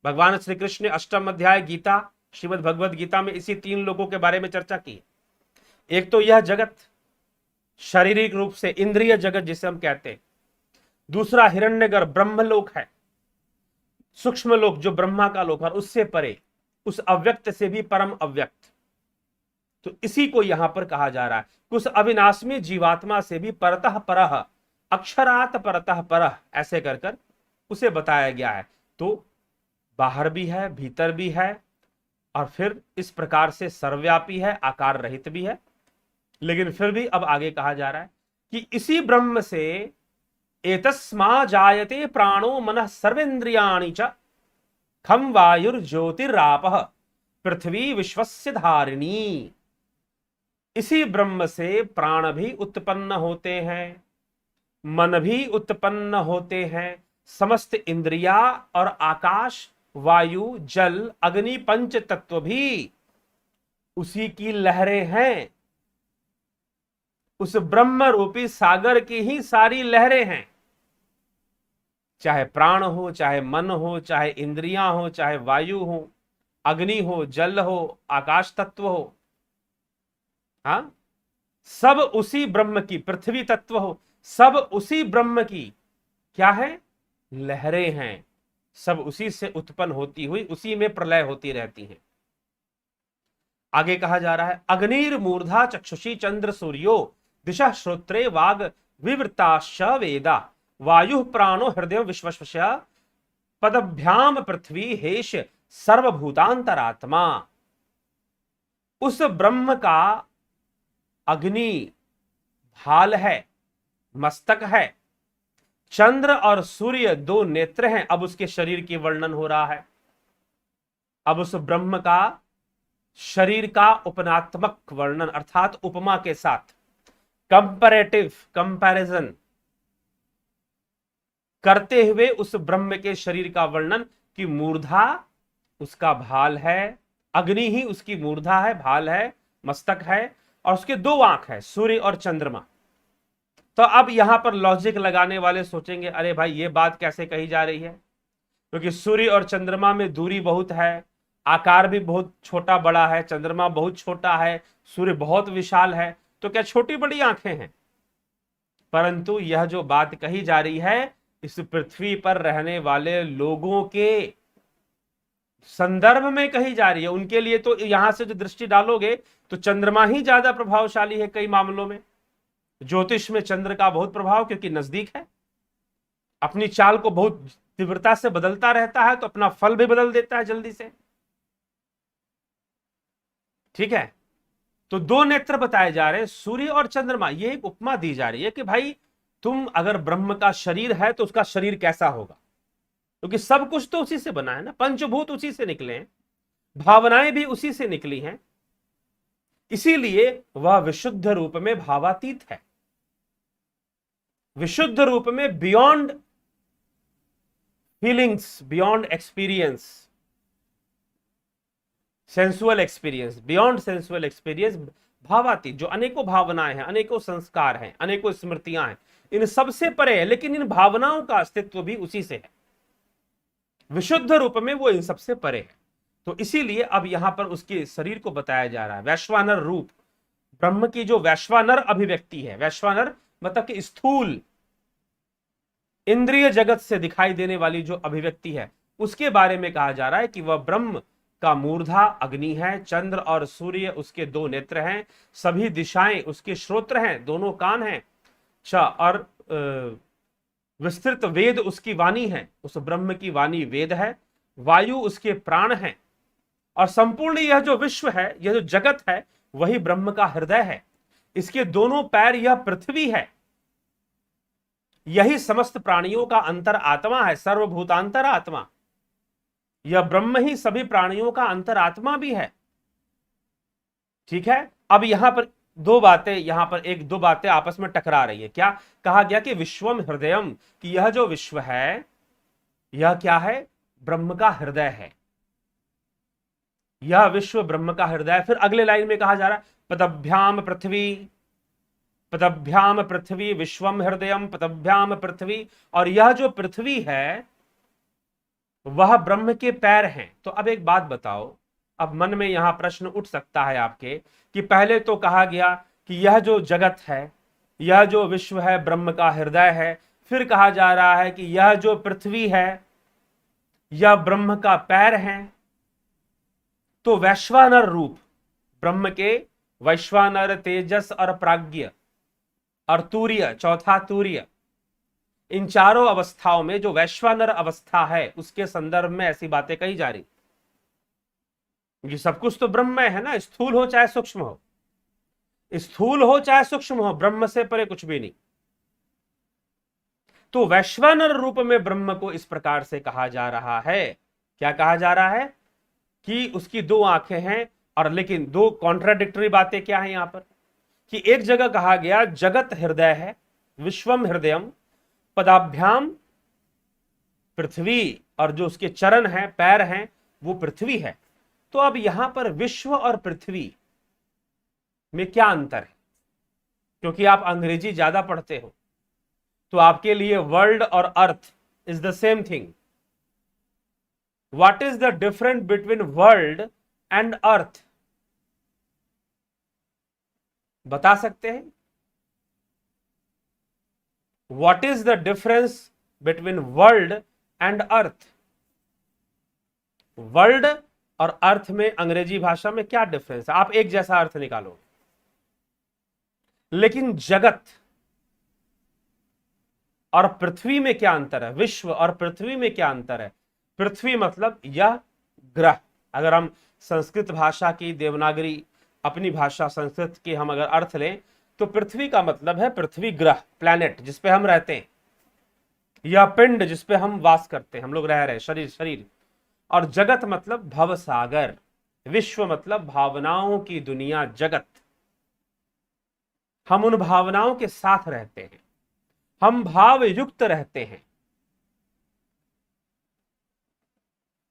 भगवान श्री कृष्ण ने अष्टम अध्याय गीता, श्रीमद् भगवद गीता में इसी तीन लोगों के बारे में चर्चा की। एक तो यह जगत शारीरिक रूप से इंद्रिय जगत जिसे हम कहते हैं, दूसरा हिरण्यगर्भ ब्रह्मलोक है, सूक्ष्म लोक जो ब्रह्मा का लोक है, उससे परे उस अव्यक्त से भी परम अव्यक्त। तो इसी को यहां पर कहा जा रहा है, उस अविनाशी जीवात्मा से भी परतः परः, अक्षरात परतः परः, ऐसे कर कर उसे बताया गया है। तो बाहर भी है, भीतर भी है, और फिर इस प्रकार से सर्वव्यापी है, आकार रहित भी है। लेकिन फिर भी अब आगे कहा जा रहा है कि इसी ब्रह्म से एतस्मा जायते प्राणो मनः सर्वेन्द्रियाणि च खम वायुर्ज्योतिरापः पृथ्वी विश्वस्य धारिणी। इसी ब्रह्म से प्राण भी उत्पन्न होते हैं, मन भी उत्पन्न होते हैं, समस्त इंद्रिया और आकाश, वायु, जल, अग्नि, पंच तत्व भी उसी की लहरें हैं। उस ब्रह्म रूपी सागर की ही सारी लहरें हैं। चाहे प्राण हो, चाहे मन हो, चाहे इंद्रियां हो, चाहे वायु हो, अग्नि हो, जल हो, आकाश तत्व हो, हाँ, सब उसी ब्रह्म की, पृथ्वी तत्व हो, सब उसी ब्रह्म की क्या है, लहरें हैं। सब उसी से उत्पन्न होती हुई उसी में प्रलय होती रहती हैं। आगे कहा जा रहा है, अग्निर मूर्धा चक्षुषी चंद्र सूर्यो दिशा श्रोत्रे वाग विवृताश्च वेदा वायु प्राणो हृदय विश्वस्य पदभ्याम पृथ्वी हेश सर्वभूतांतरात्मा। उस ब्रह्म का अग्नि भाल है, मस्तक है, चंद्र और सूर्य दो नेत्र हैं। अब उसके शरीर की वर्णन हो रहा है। अब उस ब्रह्म का शरीर का उपनात्मक वर्णन, अर्थात उपमा के साथ कंपैरेटिव कंपैरिजन करते हुए उस ब्रह्म के शरीर का वर्णन कि मूर्धा उसका भाल है, अग्नि ही उसकी मूर्धा है, भाल है, मस्तक है, और उसके दो आंख है, सूर्य और चंद्रमा। तो अब यहां पर लॉजिक लगाने वाले सोचेंगे, अरे भाई ये बात कैसे कही जा रही है, क्योंकि सूर्य और चंद्रमा में दूरी बहुत है, आकार भी बहुत छोटा बड़ा है, चंद्रमा बहुत छोटा है, सूर्य बहुत विशाल है, तो क्या छोटी बड़ी आंखें हैं? परंतु यह जो बात कही जा रही है, इस पृथ्वी पर रहने वाले लोगों के संदर्भ में कही जा रही है। उनके लिए तो यहां से जो दृष्टि डालोगे तो चंद्रमा ही ज्यादा प्रभावशाली है कई मामलों में। ज्योतिष में चंद्र का बहुत प्रभाव, क्योंकि नजदीक है, अपनी चाल को बहुत तीव्रता से बदलता रहता है, तो अपना फल भी बदल देता है जल्दी से। ठीक है, तो दो नेत्र बताए जा रहे हैं, सूर्य और चंद्रमा। ये एक उपमा दी जा रही है कि भाई तुम अगर ब्रह्म का शरीर है तो उसका शरीर कैसा होगा, क्योंकि सब कुछ तो उसी से बना है ना, पंचभूत उसी से निकले हैं, भावनाएं भी उसी से निकली हैं, इसीलिए वह विशुद्ध रूप में भावातीत है, विशुद्ध रूप में beyond feelings, beyond experience, sensual experience, beyond sensual experience, भावातीत, जो अनेकों भावनाएं हैं, अनेकों संस्कार हैं, अनेकों स्मृतियां हैं, इन सबसे परे है, लेकिन इन भावनाओं का अस्तित्व भी उसी से है, विशुद्ध रूप में वो इन सबसे परे है। तो इसीलिए अब यहां पर उसके शरीर को बताया जा रहा है, वैश्वानर रूप, ब्रह्म की जो वैश्वानर अभिव्यक्ति है, वैश्वानर मतलब कि स्थूल इंद्रिय जगत से दिखाई देने वाली जो अभिव्यक्ति है, उसके बारे में कहा जा रहा है कि वह ब्रह्म का मूर्धा अग्नि है, चंद्र और सूर्य उसके दो नेत्र हैं, सभी दिशाएं उसके श्रोत्र हैं, दोनों कान हैं, और विस्तृत वेद उसकी वाणी है, उस ब्रह्म की वाणी वेद है, वायु उसके प्राण है, और संपूर्ण यह जो विश्व है, यह जो जगत है, वही ब्रह्म का हृदय है। इसके दोनों पैर यह पृथ्वी है, यही समस्त प्राणियों का अंतर आत्मा है, सर्वभूतांतर आत्मा। यह ब्रह्म ही सभी प्राणियों का अंतर आत्मा भी है। ठीक है, अब यहां पर दो बातें, यहां पर एक दो बातें आपस में टकरा रही है। क्या कहा गया कि विश्वम हृदयम, कि यह जो विश्व है यह क्या है, ब्रह्म का हृदय है। यह विश्व ब्रह्म का हृदय। फिर अगले लाइन में कहा जा रहा है पदभ्याम पृथ्वी विश्वम हृदयम पदभ्याम पृथ्वी, और यह जो पृथ्वी है वह ब्रह्म के पैर हैं। तो अब एक बात बताओ, अब मन में यहां प्रश्न उठ सकता है आपके कि पहले तो कहा गया कि यह जो जगत है, यह जो विश्व है ब्रह्म का हृदय है, फिर कहा जा रहा है कि यह जो पृथ्वी है यह ब्रह्म का पैर है। तो वैश्वानर रूप ब्रह्म के, वैश्वानर, तेजस और प्राज्ञ और तूर्य, चौथा तूर्य, इन चारों अवस्थाओं में जो वैश्वानर अवस्था है उसके संदर्भ में ऐसी बातें कही जा रही। ये सब कुछ तो ब्रह्म में है ना, स्थूल हो चाहे सूक्ष्म हो, स्थूल हो चाहे सूक्ष्म हो, ब्रह्म से परे कुछ भी नहीं। तो वैश्वानर रूप में ब्रह्म को इस प्रकार से कहा जा रहा है। क्या कहा जा रहा है कि उसकी दो आंखें हैं, और लेकिन दो कॉन्ट्राडिक्टरी बातें क्या है यहां पर, कि एक जगह कहा गया जगत हृदय है, विश्वम हृदयम, पदाभ्याम पृथ्वी, और जो उसके चरण हैं, पैर हैं, वो पृथ्वी है। तो अब यहां पर विश्व और पृथ्वी में क्या अंतर है? क्योंकि आप अंग्रेजी ज्यादा पढ़ते हो तो आपके लिए वर्ल्ड और earth is the same thing. What is the difference between world and earth? बता सकते हैं? What is the difference between world and earth? World और अर्थ में अंग्रेजी भाषा में क्या डिफरेंस है? आप एक जैसा अर्थ निकालो, लेकिन जगत और पृथ्वी में क्या अंतर है? विश्व और पृथ्वी में क्या अंतर है? पृथ्वी मतलब यह ग्रह। अगर हम संस्कृत भाषा की, देवनागरी अपनी भाषा संस्कृत की हम अगर अर्थ लें तो पृथ्वी का मतलब है पृथ्वी, ग्रह, प्लैनेट जिसपे हम रहते हैं, या पिंड जिसपे हम वास करते हैं, हम लोग रह रहे हैं, शरीर। और जगत मतलब भव सागर, विश्व मतलब भावनाओं की दुनिया, जगत। हम उन भावनाओं के साथ रहते हैं, हम भाव युक्त रहते हैं।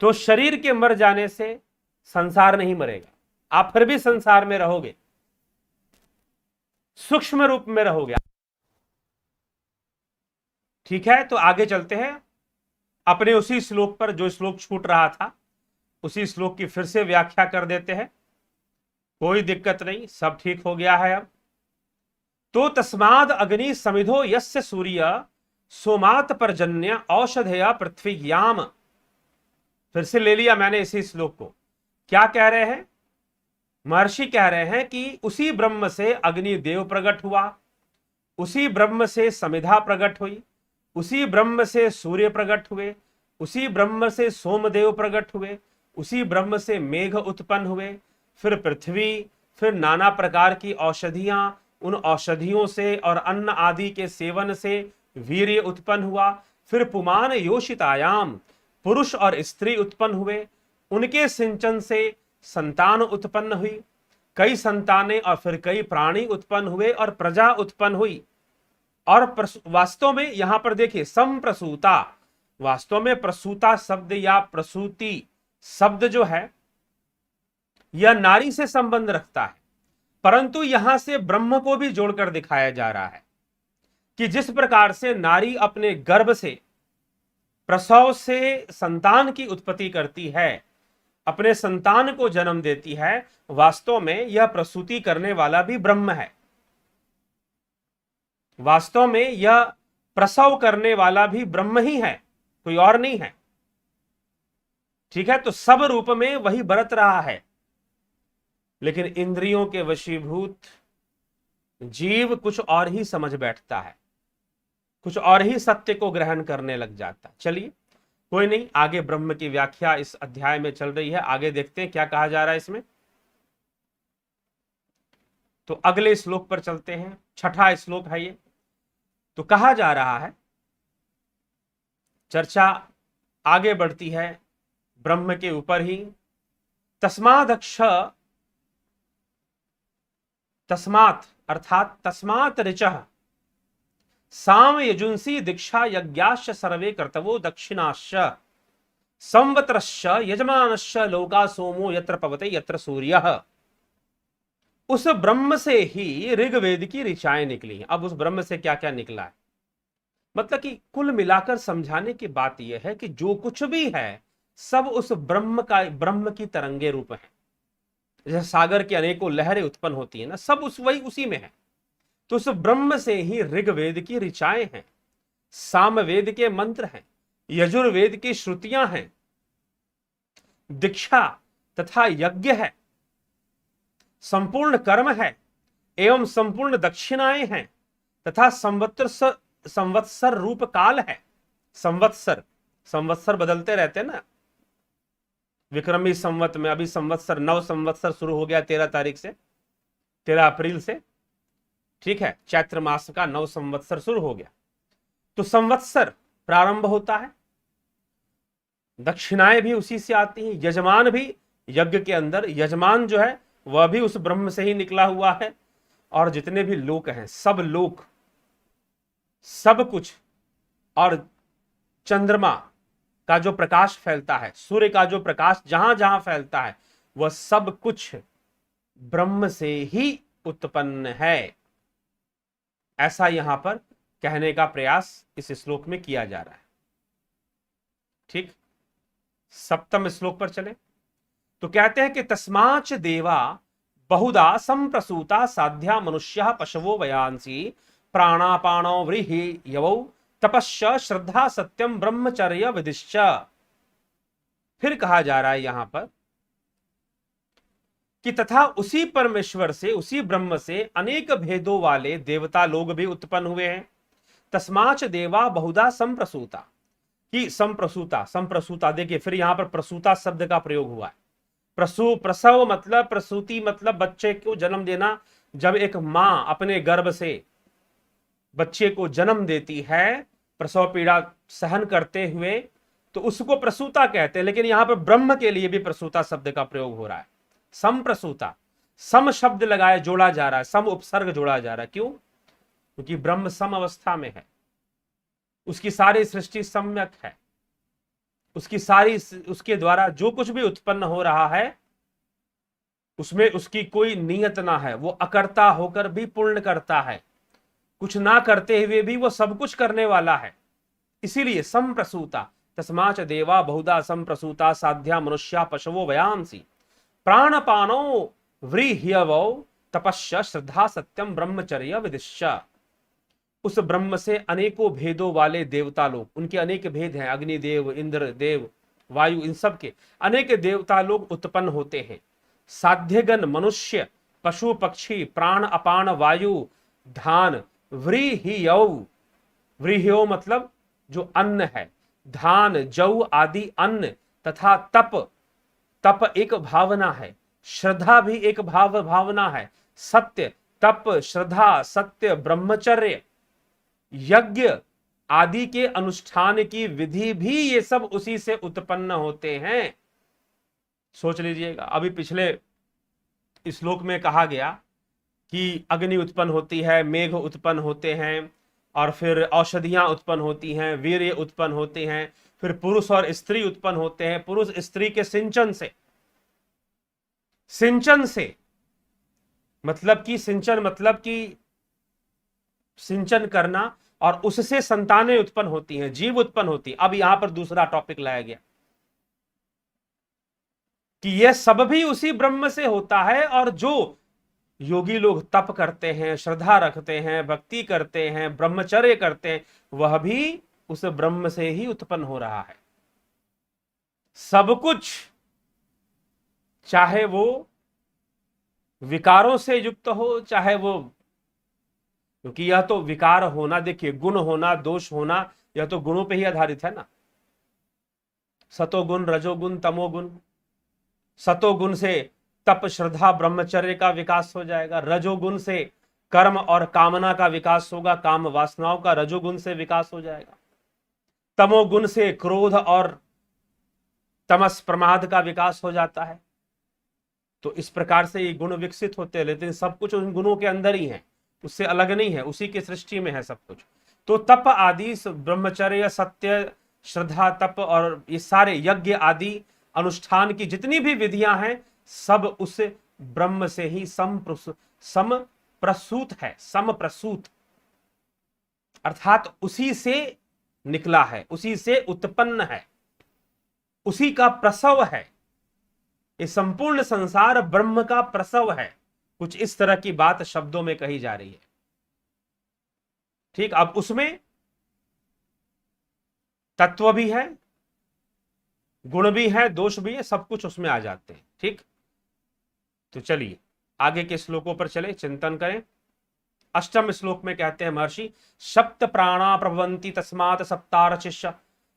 तो शरीर के मर जाने से संसार नहीं मरेगा, आप फिर भी संसार में रहोगे, सूक्ष्म रूप में रहोगे। ठीक है, तो आगे चलते हैं अपने उसी श्लोक पर, जो श्लोक छूट रहा था उसी श्लोक की फिर से व्याख्या कर देते हैं। कोई दिक्कत नहीं, सब ठीक हो गया है अब। तो तस्माद अग्नि समिधो यस्य सूर्य सोमात पर्जन्य औषधया पृथ्वीयाम। फिर से ले लिया मैंने इसी श्लोक को। क्या कह रहे हैं? महर्षि कह रहे हैं कि उसी ब्रह्म से अग्नि देव प्रकट हुआ, उसी ब्रह्म से समिधा प्रकट हुई, उसी ब्रह्म से सूर्य प्रकट हुए, उसी ब्रह्म से सोमदेव प्रकट हुए, उसी ब्रह्म से मेघ उत्पन्न हुए, फिर पृथ्वी, फिर नाना प्रकार की औषधियां, उन औषधियों से और अन्न आदि के सेवन से वीर्य उत्पन्न हुआ, फिर पुमान योषितायाम, पुरुष और स्त्री उत्पन्न हुए, उनके सिंचन से संतान उत्पन्न हुई, कई संतानें और फिर कई प्राणी उत्पन्न हुए और प्रजा उत्पन्न हुई। और वास्तव में यहां पर देखिए संप्रसूता, वास्तव में प्रसूता शब्द या प्रसूति शब्द जो है यह नारी से संबंध रखता है, परंतु यहां से ब्रह्म को भी जोड़कर दिखाया जा रहा है कि जिस प्रकार से नारी अपने गर्भ से, प्रसव से संतान की उत्पत्ति करती है, अपने संतान को जन्म देती है, वास्तव में यह प्रसूति करने वाला भी ब्रह्म है। वास्तव में यह प्रसव करने वाला भी ब्रह्म ही है, कोई और नहीं है। ठीक है, तो सब रूप में वही बरत रहा है, लेकिन इंद्रियों के वशीभूत जीव कुछ और ही समझ बैठता है, कुछ और ही सत्य को ग्रहण करने लग जाता है। चलिए कोई नहीं, आगे ब्रह्म की व्याख्या इस अध्याय में चल रही है, आगे देखते हैं क्या कहा जा रहा है इसमें। तो अगले श्लोक पर चलते हैं, छठा श्लोक है ये। तो कहा जा रहा है, चर्चा आगे बढ़ती है ब्रह्म के ऊपर ही। तस्मात अर्थात तस्मात ऋचः साम यजुंसी दीक्षा यज्ञाश्च सर्वे कर्तवो दक्षिणाश्च संवत्रस्य यजमानस्य लोका सोमो यत्र पवते यत्र सूर्यः। उस ब्रह्म से ही ऋग्वेद की ऋचाएं निकली हैं। अब उस ब्रह्म से क्या क्या निकला है, मतलब कि कुल मिलाकर समझाने की बात यह है कि जो कुछ भी है सब उस ब्रह्म की तरंगे रूप है। जैसे सागर की अनेकों लहरें उत्पन्न होती है ना, सब उसी में है। तो उस ब्रह्म से ही ऋग्वेद की ऋचाएं हैं, सामवेद के मंत्र हैं, यजुर्वेद की श्रुतियां हैं, दीक्षा तथा यज्ञ है, संपूर्ण कर्म है एवं संपूर्ण दक्षिणाएं हैं, तथा संवत्सर रूप काल है। संवत्सर बदलते रहते हैं ना, विक्रमी संवत में अभी संवत्सर, नव संवत्सर शुरू हो गया 13 तारीख से, 13 अप्रैल से, ठीक है, चैत्र मास का नव संवत्सर शुरू हो गया। तो संवत्सर प्रारंभ होता है, दक्षिणाएं भी उसी से आती हैं, यजमान भी यज्ञ के अंदर यजमान जो है वह भी उस ब्रह्म से ही निकला हुआ है। और जितने भी लोक हैं, सब लोक, सब कुछ, और चंद्रमा का जो प्रकाश फैलता है, सूर्य का जो प्रकाश जहां जहां फैलता है, वह सब कुछ ब्रह्म से ही उत्पन्न है। ऐसा यहां पर कहने का प्रयास इस श्लोक में किया जा रहा है। ठीक, 7वें श्लोक पर चले तो कहते हैं कि तस्माच देवा बहुधा संप्रसूता साध्या मनुष्य पशवो वयांसी प्राणापाणो व्रीहि यवौ तपश्च श्रद्धा सत्यम ब्रह्मचर्य विदिश्च। फिर कहा जा रहा है यहां पर कि तथा उसी परमेश्वर से, उसी ब्रह्म से अनेक भेदों वाले देवता लोग भी उत्पन्न हुए हैं। तस्माच देवा बहुधा संप्रसूता, कि संप्रसूता देखिए, फिर यहां पर प्रसूता शब्द का प्रयोग हुआ है। प्रसव मतलब, प्रसूति मतलब बच्चे को जन्म देना। जब एक मां अपने गर्भ से बच्चे को जन्म देती है, प्रसव पीड़ा सहन करते हुए, तो उसको प्रसूता कहते हैं। लेकिन यहां पर ब्रह्म के लिए भी प्रसूता शब्द का प्रयोग हो रहा है। संप्रसूता, सम शब्द लगाया, जोड़ा जा रहा है, सम उपसर्ग जोड़ा जा रहा है। क्यों? क्योंकि ब्रह्म सम अवस्था में है, उसकी सारी सृष्टि सम्यक है, उसके द्वारा जो कुछ भी उत्पन्न हो रहा है उसमें उसकी कोई नियत ना है। वो अकर्ता होकर भी पूर्ण करता है, कुछ ना करते हुए भी वो सब कुछ करने वाला है। इसीलिए संप्रसूता, तस्माच देवा बहुधा संप्रसूता साध्या मनुष्या पशवो वयांसी प्राणपानो व्रीह्यवौ तपश्च श्रद्धा सत्यम ब्रह्मचर्य विदिश्च। उस ब्रह्म से अनेकों भेदों वाले देवता लोग, उनके अनेक भेद हैं, अग्निदेव, इंद्र देव, वायु, इन सब के अनेक देवता लोग उत्पन्न होते हैं। साध्यगण, मनुष्य, पशु पक्षी, प्राण अपान वायु, धान, व्रीह्यौ, व्रीह्यौ मतलब जो अन्न है, धान, जौ आदि अन्न, तथा तप एक भावना है, श्रद्धा भी एक भावना है, सत्य, तप, श्रद्धा, सत्य, ब्रह्मचर्य, यज्ञ आदि के अनुष्ठान की विधि भी ये सब उसी से उत्पन्न होते हैं। सोच लीजिएगा, अभी पिछले श्लोक में कहा गया कि अग्नि उत्पन्न होती है, मेघ उत्पन्न होते हैं, और फिर औषधियां उत्पन्न होती हैं, वीर्य उत्पन्न होते हैं, फिर पुरुष और स्त्री उत्पन्न होते हैं। पुरुष स्त्री के सिंचन से मतलब कि सिंचन करना, और उससे संतानें उत्पन्न होती हैं, जीव उत्पन्न होती है। अब यहां पर दूसरा टॉपिक लाया गया कि यह सब भी उसी ब्रह्म से होता है, और जो योगी लोग तप करते हैं, श्रद्धा रखते हैं, भक्ति करते हैं, ब्रह्मचर्य करते हैं, वह भी उस ब्रह्म से ही उत्पन्न हो रहा है। सब कुछ, चाहे वो विकारों से युक्त हो, चाहे वो, क्योंकि यह तो विकार होना, देखिए गुण होना, दोष होना, यह तो गुणों पे ही आधारित है ना। सतोगुण, रजोगुण, तमोगुण। सतोगुण से तप, श्रद्धा, ब्रह्मचर्य का विकास हो जाएगा। रजोगुण से कर्म और कामना का विकास होगा, काम वासनाओं का रजोगुण से विकास हो जाएगा। तमोगुण से क्रोध और तमस, प्रमाद का विकास हो जाता है। तो इस प्रकार से ये गुण विकसित होते हैं, लेकिन सब कुछ उन गुणों के अंदर ही है, उससे अलग नहीं है, उसी की सृष्टि में है सब कुछ। तो तप आदि, ब्रह्मचर्य, सत्य, श्रद्धा तप और ये सारे यज्ञ आदि अनुष्ठान की जितनी भी विधियां हैं सब उस ब्रह्म से ही समप्रसूत है, समप्रसूत अर्थात उसी से निकला है, उसी से उत्पन्न है, उसी का प्रसव है। ये संपूर्ण संसार ब्रह्म का प्रसव है। कुछ इस तरह की बात शब्दों में कही जा रही है। ठीक, अब उसमें तत्व भी है, गुण भी है, दोष भी है, सब कुछ उसमें आ जाते हैं। ठीक, तो चलिए आगे के श्लोकों पर चले, चिंतन करें। अष्टम श्लोक में कहते हैं महर्षि, सप्त प्राणा प्रभवन्ति तस्मात् सप्तार्चिष्य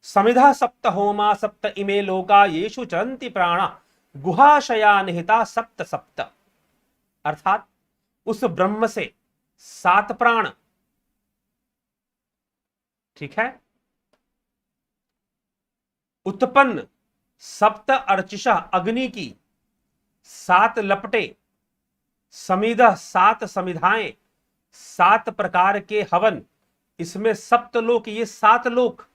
समिधा सप्त होमा सप्त इमे लोका येषु चरन्ति प्राणा गुहाशया निहिता सप्त सप्त। अर्थात उस ब्रह्म से 7 प्राण, ठीक है, उत्पन्न सप्त अर्चिषा अग्नि की 7 लपटे, समिधा 7 समिधाएं, 7 प्रकार के हवन, इसमें सप्तलोक, ये 7 लोक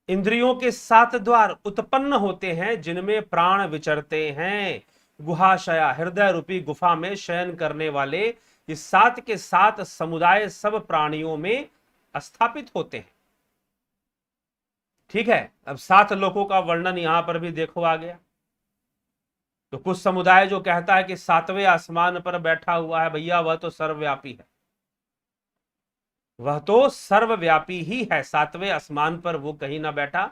इंद्रियों के 7 द्वार उत्पन्न होते हैं जिनमें प्राण विचरते हैं। गुहाशया, हृदय रूपी गुफा में शयन करने वाले ये 7 के 7 समुदाय सब प्राणियों में स्थापित होते हैं। ठीक है, अब 7 लोकों का वर्णन यहां पर भी देखो आ गया। तो कुछ समुदाय जो कहता है कि 7वें आसमान पर बैठा हुआ है, भैया वह तो सर्वव्यापी है, वह तो सर्वव्यापी ही है, 7वें आसमान पर वो कहीं ना बैठा।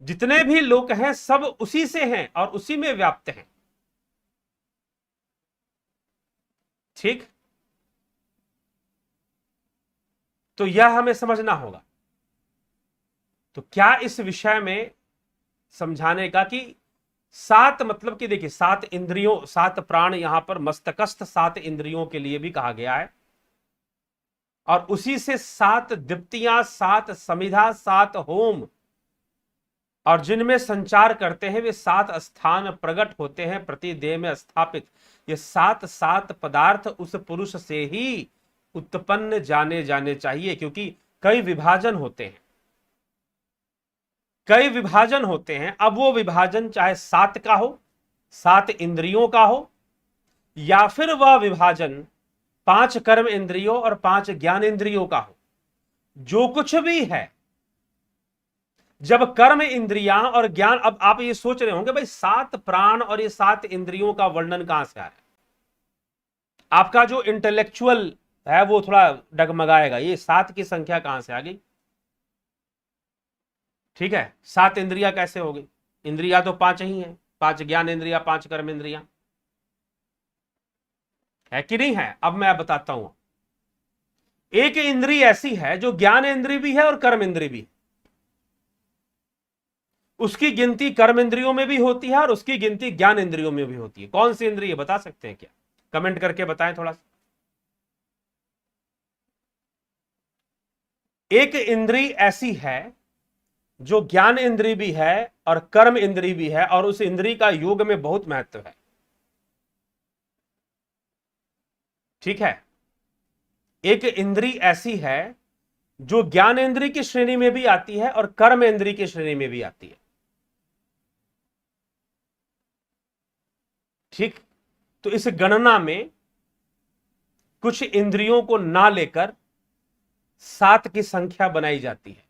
जितने भी लोक हैं सब उसी से हैं और उसी में व्याप्त हैं। ठीक, तो यह हमें समझना होगा। तो क्या इस विषय में समझाने का कि 7 मतलब कि देखिए 7 इंद्रियों, 7 प्राण यहां पर मस्तकस्थ 7 इंद्रियों के लिए भी कहा गया है और उसी से 7 दीप्तियां, 7 समिधा, 7 होम और जिनमें संचार करते हैं वे 7 स्थान प्रकट होते हैं प्रतिदेह में स्थापित। ये 7 पदार्थ उस पुरुष से ही उत्पन्न जाने चाहिए, क्योंकि कई विभाजन होते हैं, कई विभाजन होते हैं। अब वो विभाजन चाहे 7 का हो, 7 इंद्रियों का हो, या फिर वह विभाजन 5 कर्म इंद्रियों और 5 ज्ञान इंद्रियों का हो, जो कुछ भी है। जब कर्म इंद्रियां और ज्ञान, अब आप ये सोच रहे होंगे भाई 7 प्राण और ये 7 इंद्रियों का वर्णन कहां से आ रहा है, आपका जो इंटेलेक्चुअल है वो थोड़ा डगमगाएगा, ये 7 की संख्या कहां से आ गई। ठीक है, 7 इंद्रियां कैसे हो गई, इंद्रियां तो 5 ही हैं, 5 ज्ञान इंद्रियां, 5 कर्म इंद्रियां, है कि नहीं है। अब मैं बताता हूं, एक इंद्री ऐसी है जो ज्ञान इंद्री भी है और कर्म इंद्री भी है, उसकी गिनती कर्म इंद्रियों में भी होती है और उसकी गिनती ज्ञान इंद्रियों में भी होती है। कौन सी इंद्रिय बता सकते हैं क्या, कमेंट करके बताएं थोड़ा सा। एक इंद्री ऐसी है जो ज्ञान इंद्री भी है और कर्म इंद्री भी है और उस इंद्री का योग में बहुत महत्व है। ठीक है, एक इंद्री ऐसी है जो ज्ञान इंद्री की श्रेणी में भी आती है और कर्म इंद्री की श्रेणी में भी आती है। ठीक, तो इस गणना में कुछ इंद्रियों को ना लेकर 7 की संख्या बनाई जाती है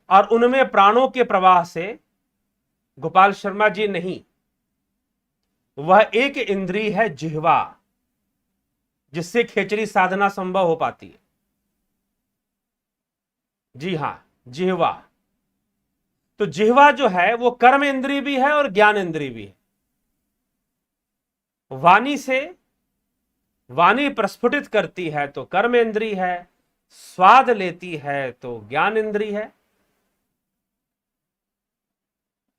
और उनमें प्राणों के प्रवाह से गोपाल शर्मा जी नहीं, वह एक इंद्री है जिह्वा, जिससे खेचरी साधना संभव हो पाती है। जी हां, जिह्वा। तो जिह्वा जो है वो कर्म इंद्री भी है और ज्ञान इंद्री भी है। वाणी से, वाणी प्रस्फुटित करती है तो कर्म इंद्री है, स्वाद लेती है तो ज्ञान इंद्री है।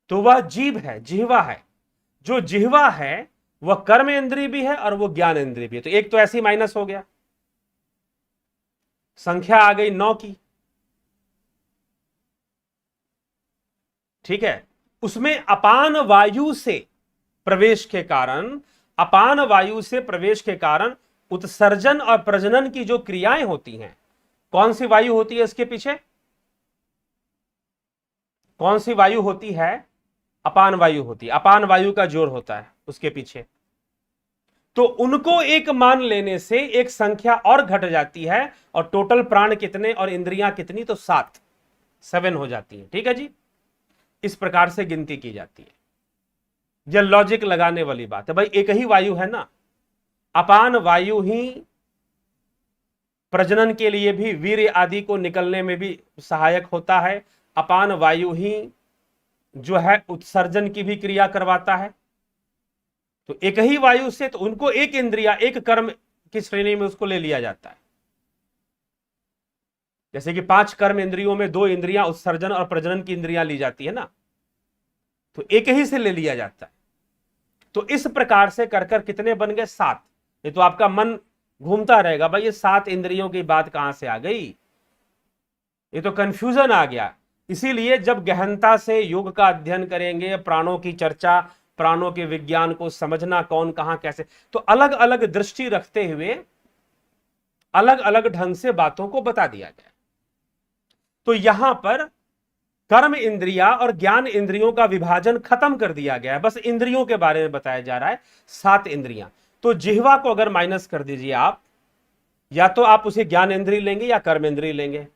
तो वह जीभ है, जिह्वा है। जो जिह्वा है वह कर्म इंद्री भी है और वो ज्ञान इंद्री भी है। तो एक तो ऐसे ही माइनस हो गया, संख्या आ गई 9 की। ठीक है, उसमें अपान वायु से प्रवेश के कारण, अपान वायु से प्रवेश के कारण उत्सर्जन और प्रजनन की जो क्रियाएं होती हैं, कौन सी वायु होती है इसके पीछे, कौन सी वायु होती है? अपान वायु होती है। अपान वायु का जोर होता है उसके पीछे। तो उनको एक मान लेने से एक संख्या और घट जाती है, और टोटल प्राण कितने और इंद्रियां कितनी? तो 7, 7 हो जाती है। ठीक है जी, इस प्रकार से गिनती की जाती है। यह लॉजिक लगाने वाली बात है भाई, एक ही वायु है ना। अपान वायु ही प्रजनन के लिए भी, वीर्य आदि को निकलने में भी सहायक होता है। अपान वायु ही जो है उत्सर्जन की भी क्रिया करवाता है। तो एक ही वायु से तो उनको एक इंद्रिया, एक कर्म की श्रेणी में उसको ले लिया जाता है। जैसे कि 5 कर्म इंद्रियों में 2 इंद्रियां उत्सर्जन और प्रजनन की इंद्रियां ली जाती है ना, तो एक ही से ले लिया जाता है। तो इस प्रकार से कर कर कितने बन गए? 7। ये तो आपका मन घूमता रहेगा भाई, ये 7 इंद्रियों की बात कहां से आ गई, ये तो कंफ्यूजन आ गया। इसीलिए जब गहनता से योग का अध्ययन करेंगे, प्राणों की चर्चा, प्राणों के विज्ञान को समझना, कौन कहां कैसे, तो अलग अलग दृष्टि रखते हुए अलग अलग ढंग से बातों को बता दिया गया। तो यहां पर कर्म इंद्रिया और ज्ञान इंद्रियों का विभाजन खत्म कर दिया गया है, बस इंद्रियों के बारे में बताया जा रहा है। 7 इंद्रियां। तो जिह्वा को अगर माइनस कर दीजिए आप, या तो आप उसे ज्ञान इंद्रिय लेंगे या कर्म इंद्रिय लेंगे।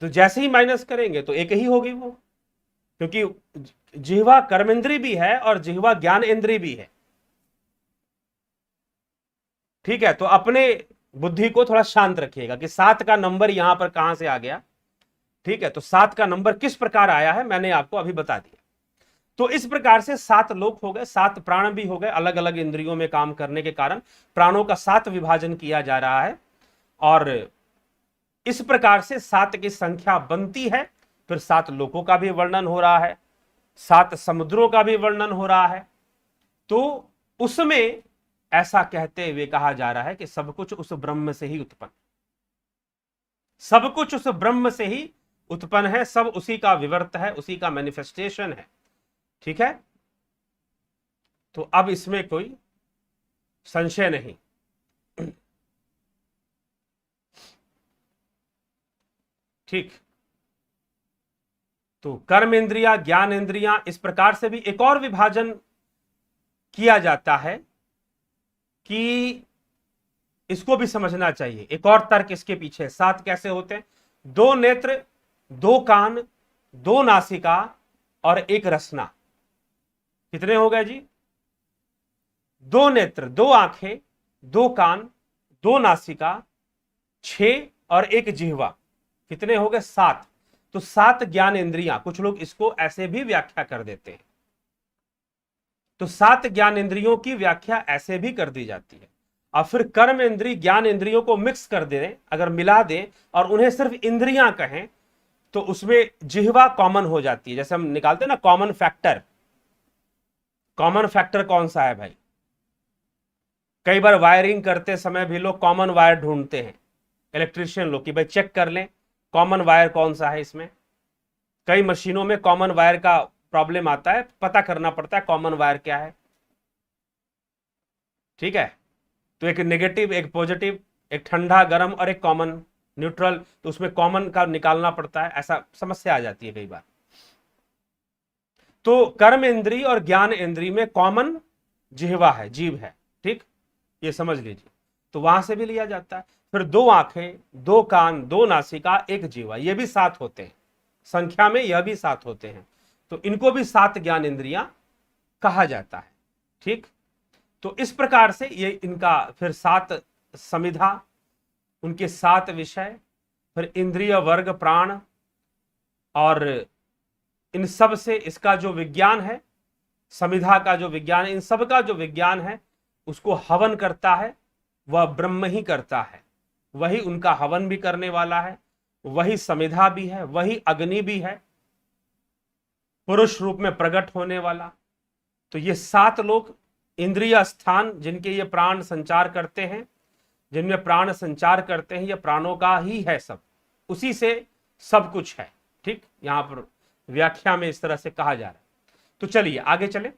तो जैसे ही माइनस करेंगे तो एक ही होगी वो, क्योंकि जिह्वा कर्मेंद्री भी है और जिह्वा ज्ञान इंद्री भी है। ठीक है, तो अपने बुद्धि को थोड़ा शांत रखिएगा कि 7 का नंबर यहां पर कहां से आ गया। ठीक है, तो 7 का नंबर किस प्रकार आया है मैंने आपको अभी बता दिया। तो इस प्रकार से 7 लोक हो गए, 7 प्राण भी हो गए। अलग अलग इंद्रियों में काम करने के कारण प्राणों का 7 विभाजन किया जा रहा है, और इस प्रकार से 7 की संख्या बनती है। फिर 7 लोकों का भी वर्णन हो रहा है, 7 समुद्रों का भी वर्णन हो रहा है। तो उसमें ऐसा कहते हुए कहा जा रहा है कि सब कुछ उस ब्रह्म से ही उत्पन्न, सब कुछ उस ब्रह्म से ही उत्पन्न है, सब उसी का विवर्त है, उसी का मैनिफेस्टेशन है। ठीक है, तो अब इसमें कोई संशय नहीं। ठीक, तो कर्म इंद्रिया, ज्ञान इंद्रियां, इस प्रकार से भी एक और विभाजन किया जाता है कि इसको भी समझना चाहिए। एक और तर्क इसके पीछे, 7 कैसे होते हैं? 2 नेत्र, 2 कान, 2 नासिका और 1 रसना। कितने हो गए जी? 2 नेत्र, 2 आंखें, 2 कान, 2 नासिका, 6 और 1 जिह्वा। कितने हो गए? 7। तो 7 ज्ञान इंद्रियां, कुछ लोग इसको ऐसे भी व्याख्या कर देते हैं। तो 7 ज्ञान इंद्रियों की व्याख्या ऐसे भी कर दी जाती है। और फिर कर्म इंद्रिय ज्ञान इंद्रियों को मिक्स कर दें, अगर मिला दें और उन्हें सिर्फ इंद्रियां कहें, तो उसमें जिह्वा कॉमन हो जाती है। जैसे हम निकालते हैं ना कॉमन फैक्टर, कॉमन फैक्टर कौन सा है भाई? कई बार वायरिंग करते समय भी लोग कॉमन वायर ढूंढते हैं, इलेक्ट्रिशियन लोग, कि भाई चेक कर लें कॉमन वायर कौन सा है इसमें। कई मशीनों में कॉमन वायर का प्रॉब्लम आता है, पता करना पड़ता है कॉमन वायर क्या है। ठीक है, तो एक नेगेटिव, एक पॉजिटिव, एक ठंडा गर्म और एक कॉमन न्यूट्रल, तो उसमें कॉमन का निकालना पड़ता है, ऐसा समस्या आ जाती है कई बार। तो कर्म इंद्रिय और ज्ञान इंद्रिय में कॉमन जिह्वा है, जीव है। ठीक, ये समझ लीजिए। तो वहां से भी लिया जाता है। फिर 2 आंखें, 2 कान, 2 नासिका, 1 जीवा, ये भी 7 होते हैं संख्या में, यह भी 7 होते हैं। तो इनको भी 7 ज्ञान इंद्रियां कहा जाता है। ठीक, तो इस प्रकार से ये इनका फिर 7 समिधा, उनके 7 विषय, फिर इंद्रिय वर्ग प्राण, और इन सब से इसका जो विज्ञान है, समिधा का जो विज्ञान है, इन सब का जो विज्ञान है, उसको हवन करता है वह ब्रह्म ही करता है। वही उनका हवन भी करने वाला है, वही समिधा भी है, वही अग्नि भी है, पुरुष रूप में प्रकट होने वाला। तो ये 7 लोग इंद्रिय स्थान, जिनके ये प्राण संचार करते हैं, जिनमें प्राण संचार करते हैं, ये प्राणों का ही है सब, उसी से सब कुछ है। ठीक, यहां पर व्याख्या में इस तरह से कहा जा रहा है। तो चलिए आगे चले,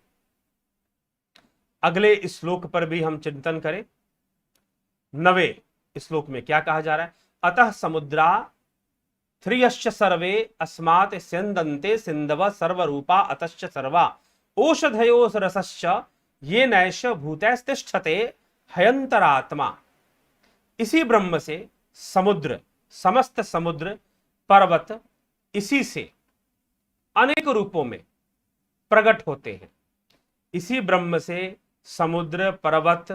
अगले श्लोक पर भी हम चिंतन करें। 9वें श्लोक में क्या कहा जा रहा है? अतः समुद्रा ध्रियश्च सर्वे अस्मात् स्यन्दन्ते सिन्धव सर्वरूपा अतश्च सर्वा ओषधयो रसश्च ये नैष भूतैस्तिष्ठते हयंतरात्मा। इसी ब्रह्म से समुद्र, समस्त समुद्र, पर्वत इसी से अनेक रूपों में प्रकट होते हैं। इसी ब्रह्म से समुद्र, पर्वत,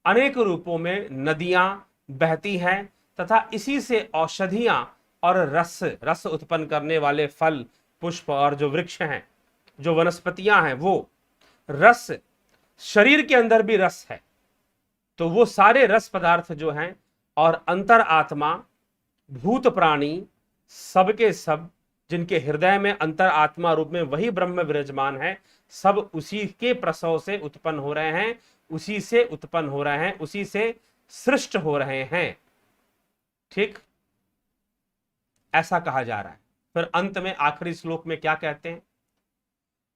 अनेक रूपों में नदियां बहती हैं तथा इसी से औषधियां और रस उत्पन्न करने वाले फल, पुष्प और जो वृक्ष हैं, जो वनस्पतियां हैं, वो रस, शरीर के अंदर भी रस है, तो वो सारे रस पदार्थ जो हैं और अंतर आत्मा, भूत प्राणी, सबके सब जिनके हृदय में अंतर आत्मा रूप में वही ब्रह्म विराजमान है, सब उसी के प्रसव से उत्पन्न हो रहे हैं, उसी से उत्पन्न हो रहे हैं, उसी से सृष्ट हो रहे हैं। ठीक, ऐसा कहा जा रहा है। फिर अंत में आखिरी श्लोक में क्या कहते हैं?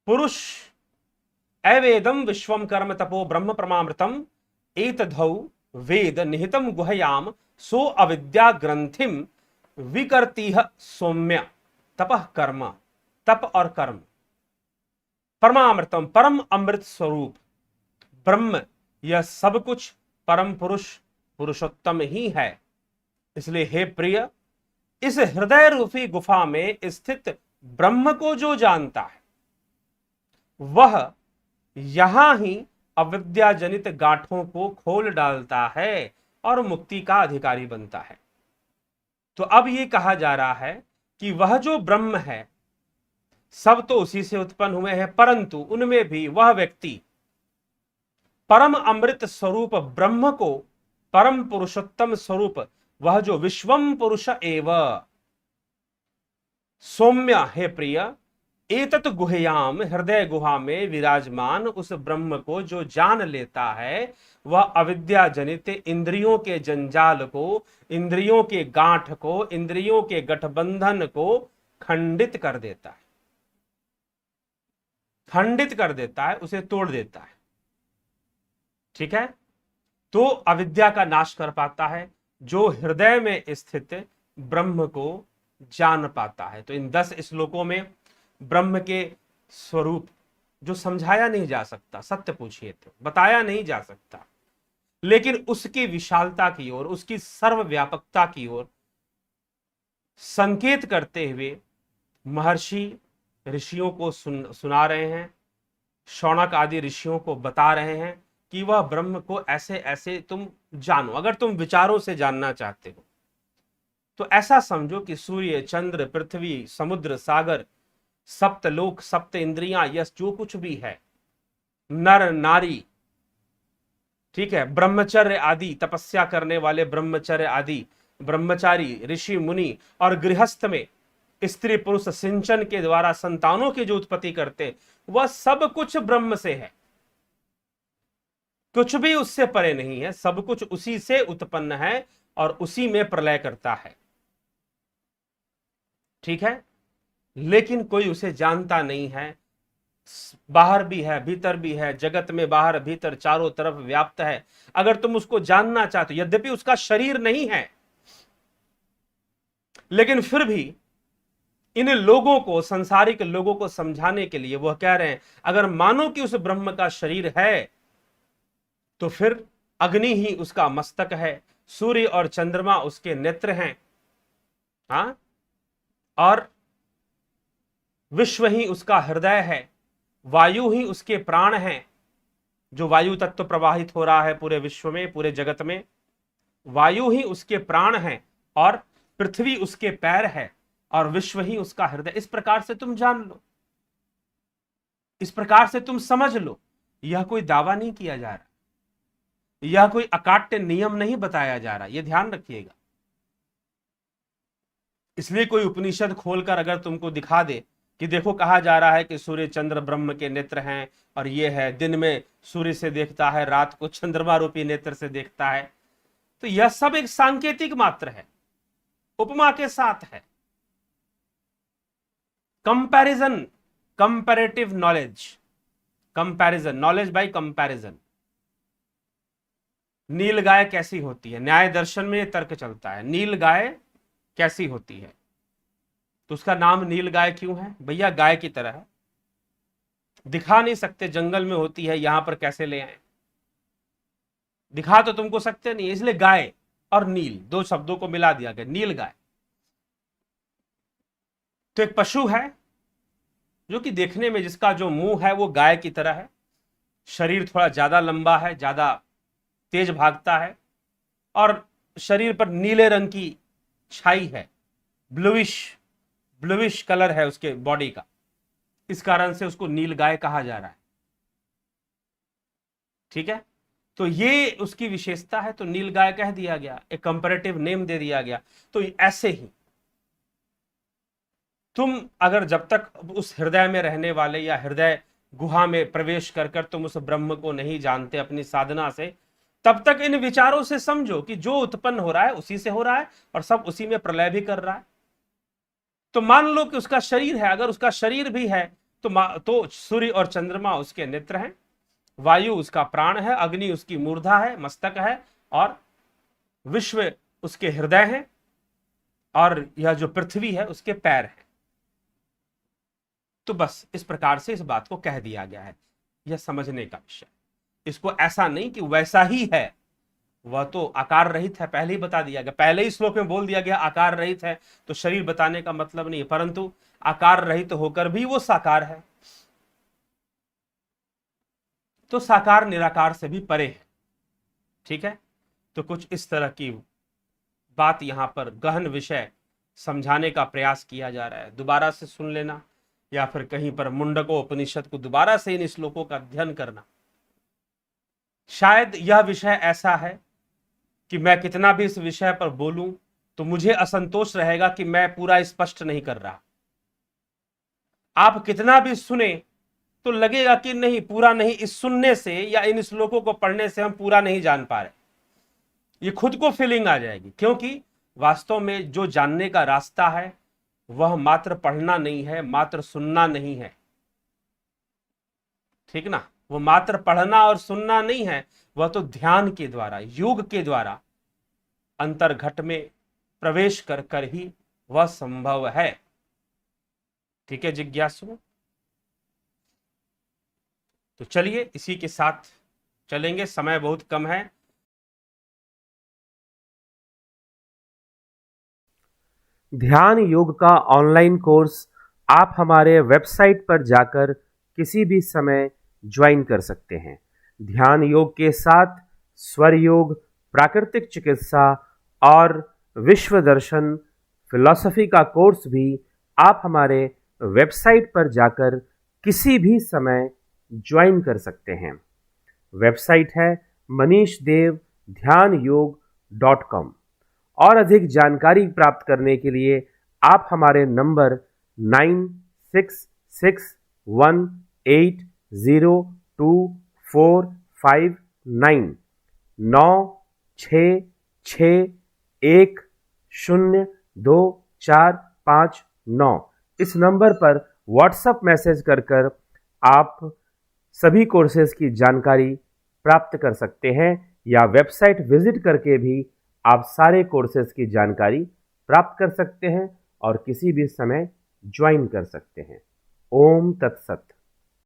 पुरुष अवेदम विश्वम कर्म तपो ब्रह्म परमामृतम एतद्धौ वेद निहितम गुहयाम सो अविद्या ग्रंथिम विकर्तिह सौम्य। तपः कर्म, तप और कर्म, परमामृतम परम अमृत स्वरूप ब्रह्म, यह सब कुछ परम पुरुष पुरुषोत्तम ही है। इसलिए हे प्रिय, इस हृदय रूपी गुफा में स्थित ब्रह्म को जो जानता है वह यहां ही अविद्या जनित गांठों को खोल डालता है और मुक्ति का अधिकारी बनता है। तो अब यह कहा जा रहा है कि वह जो ब्रह्म है, सब तो उसी से उत्पन्न हुए हैं, परंतु उनमें भी वह व्यक्ति परम अमृत स्वरूप ब्रह्म को, परम पुरुषोत्तम स्वरूप, वह जो विश्वम पुरुष एव सौम्य, हे प्रिय, एतत् गुहयाम, हृदय गुहा में विराजमान उस ब्रह्म को जो जान लेता है, वह अविद्या जनित इंद्रियों के जंजाल को, इंद्रियों के गांठ को, इंद्रियों के गठबंधन को खंडित कर देता है, खंडित कर देता है, उसे तोड़ देता है। ठीक है, तो अविद्या का नाश कर पाता है जो हृदय में स्थित ब्रह्म को जान पाता है। तो इन 10 श्लोकों में ब्रह्म के स्वरूप जो समझाया नहीं जा सकता, सत्य पूछिए तो बताया नहीं जा सकता, लेकिन उसकी विशालता की ओर, उसकी सर्वव्यापकता की ओर संकेत करते हुए महर्षि ऋषियों को सुना रहे हैं, शौनक आदि ऋषियों को बता रहे हैं कि वह ब्रह्म को ऐसे ऐसे तुम जानो। अगर तुम विचारों से जानना चाहते हो तो ऐसा समझो कि सूर्य, चंद्र, पृथ्वी, समुद्र, सागर, सप्त लोक, सप्त इंद्रियां, यह जो कुछ भी है, नर नारी, ठीक है, ब्रह्मचर्य आदि, तपस्या करने वाले ब्रह्मचर्य आदि ब्रह्मचारी, ऋषि मुनि, और गृहस्थ में स्त्री पुरुष सिंचन के द्वारा संतानों की जो उत्पत्ति करते, वह सब कुछ ब्रह्म से है, कुछ भी उससे परे नहीं है, सब कुछ उसी से उत्पन्न है और उसी में प्रलय करता है। ठीक है, लेकिन कोई उसे जानता नहीं है, बाहर भी है, भीतर भी है, जगत में बाहर भीतर चारों तरफ व्याप्त है। अगर तुम उसको जानना चाहते हो, यद्यपि उसका शरीर नहीं है, लेकिन फिर भी इन लोगों को, संसारिक लोगों को समझाने के लिए वह कह रहे हैं, अगर मानो कि उस ब्रह्म का शरीर है तो फिर अग्नि ही उसका मस्तक है, सूर्य और चंद्रमा उसके नेत्र हैं, हाँ, और विश्व ही उसका हृदय है, वायु ही उसके प्राण हैं, जो वायु तत्व प्रवाहित हो रहा है पूरे विश्व में, पूरे जगत में, वायु ही उसके प्राण हैं, और पृथ्वी उसके पैर है, और विश्व ही उसका हृदय। इस प्रकार से तुम जान लो, इस प्रकार से तुम समझ लो। यह कोई दावा नहीं किया जा रहा, यह कोई अकाट्य नियम नहीं बताया जा रहा, यह ध्यान रखिएगा। इसलिए कोई उपनिषद खोलकर अगर तुमको दिखा दे कि देखो कहा जा रहा है कि सूर्य चंद्र ब्रह्म के नेत्र हैं, और ये है, दिन में सूर्य से देखता है, रात को चंद्रमा रूपी नेत्र से देखता है, तो यह सब एक सांकेतिक मात्र है, उपमा के साथ है। Comparison, comparative knowledge, comparison, knowledge by comparison. नील गाय कैसी होती है, न्याय दर्शन में यह तर्क चलता है, नील गाय कैसी होती है, तो उसका नाम नीलगाय क्यों है? भैया गाय की तरह है, दिखा नहीं सकते, जंगल में होती है, यहां पर कैसे ले आए? दिखा तो तुमको सकते नहीं, इसलिए गाय और नील दो शब्दों को मिला दिया गया, नील गाय। तो एक पशु है जो कि देखने में, जिसका जो मुंह है वो गाय की तरह है, शरीर थोड़ा ज्यादा लंबा है, ज्यादा तेज भागता है, और शरीर पर नीले रंग की छाई है, ब्लूइश ब्लूइश कलर है उसके बॉडी का, इस कारण से उसको नील गाय कहा जा रहा है। ठीक है, तो ये उसकी विशेषता है, तो नील गाय कह दिया गया, एक कंपैरेटिव नेम दे दिया गया। तो ऐसे ही तुम अगर जब तक उस हृदय में रहने वाले या हृदय गुहा में प्रवेश कर कर तुम उस ब्रह्म को नहीं जानते अपनी साधना से, तब तक इन विचारों से समझो कि जो उत्पन्न हो रहा है उसी से हो रहा है और सब उसी में प्रलय भी कर रहा है। तो मान लो कि उसका शरीर है, अगर उसका शरीर भी है तो सूर्य और चंद्रमा उसके नेत्र हैं, वायु उसका प्राण है, अग्नि उसकी मूर्धा है, मस्तक है, और विश्व उसके हृदय है, और यह जो पृथ्वी है उसके पैर है। तो बस इस प्रकार से इस बात को कह दिया गया है, यह समझने का विषय। इसको ऐसा नहीं कि वैसा ही है, वह तो आकार रहित है, पहले ही बता दिया गया, पहले ही श्लोक में बोल दिया गया आकार रहित है, तो शरीर बताने का मतलब नहीं है, परंतु आकार रहित होकर भी वो साकार है, तो साकार निराकार से भी परे है। ठीक है, तो कुछ इस तरह की बात यहां पर गहन विषय समझाने का प्रयास किया जा रहा है। दोबारा से सुन लेना, या फिर कहीं पर मुंडको उपनिषद को दोबारा से इन श्लोकों का अध्ययन करना। शायद यह विषय ऐसा है कि मैं कितना भी इस विषय पर बोलूं तो मुझे असंतोष रहेगा कि मैं पूरा स्पष्ट नहीं कर रहा। आप कितना भी सुने तो लगेगा कि नहीं, पूरा नहीं, इस सुनने से या इन श्लोकों को पढ़ने से हम पूरा नहीं जान पा रहे, ये खुद को फीलिंग आ जाएगी। क्योंकि वास्तव में जो जानने का रास्ता है वह मात्र पढ़ना नहीं है, मात्र सुनना नहीं है। ठीक ना, वो मात्र पढ़ना और सुनना नहीं है, वह तो ध्यान के द्वारा, योग के द्वारा अंतर्घट में प्रवेश कर कर ही वह संभव है। ठीक है जिज्ञासु, तो चलिए इसी के साथ चलेंगे, समय बहुत कम है। ध्यान योग का ऑनलाइन कोर्स आप हमारे वेबसाइट पर जाकर किसी भी समय ज्वाइन कर सकते हैं। ध्यान योग के साथ स्वर योग, प्राकृतिक चिकित्सा और विश्व दर्शन फिलॉसफी का कोर्स भी आप हमारे वेबसाइट पर जाकर किसी भी समय ज्वाइन कर सकते हैं। वेबसाइट है manishdev.dhyanयोग.com। और अधिक जानकारी प्राप्त करने के लिए आप हमारे नंबर 9661802459 9661202459 इस नंबर पर व्हाट्सएप मैसेज कर कर आप सभी कोर्सेज की जानकारी प्राप्त कर सकते हैं, या वेबसाइट विजिट करके भी आप सारे कोर्सेज की जानकारी प्राप्त कर सकते हैं और किसी भी समय ज्वाइन कर सकते हैं। ओम तत्सत।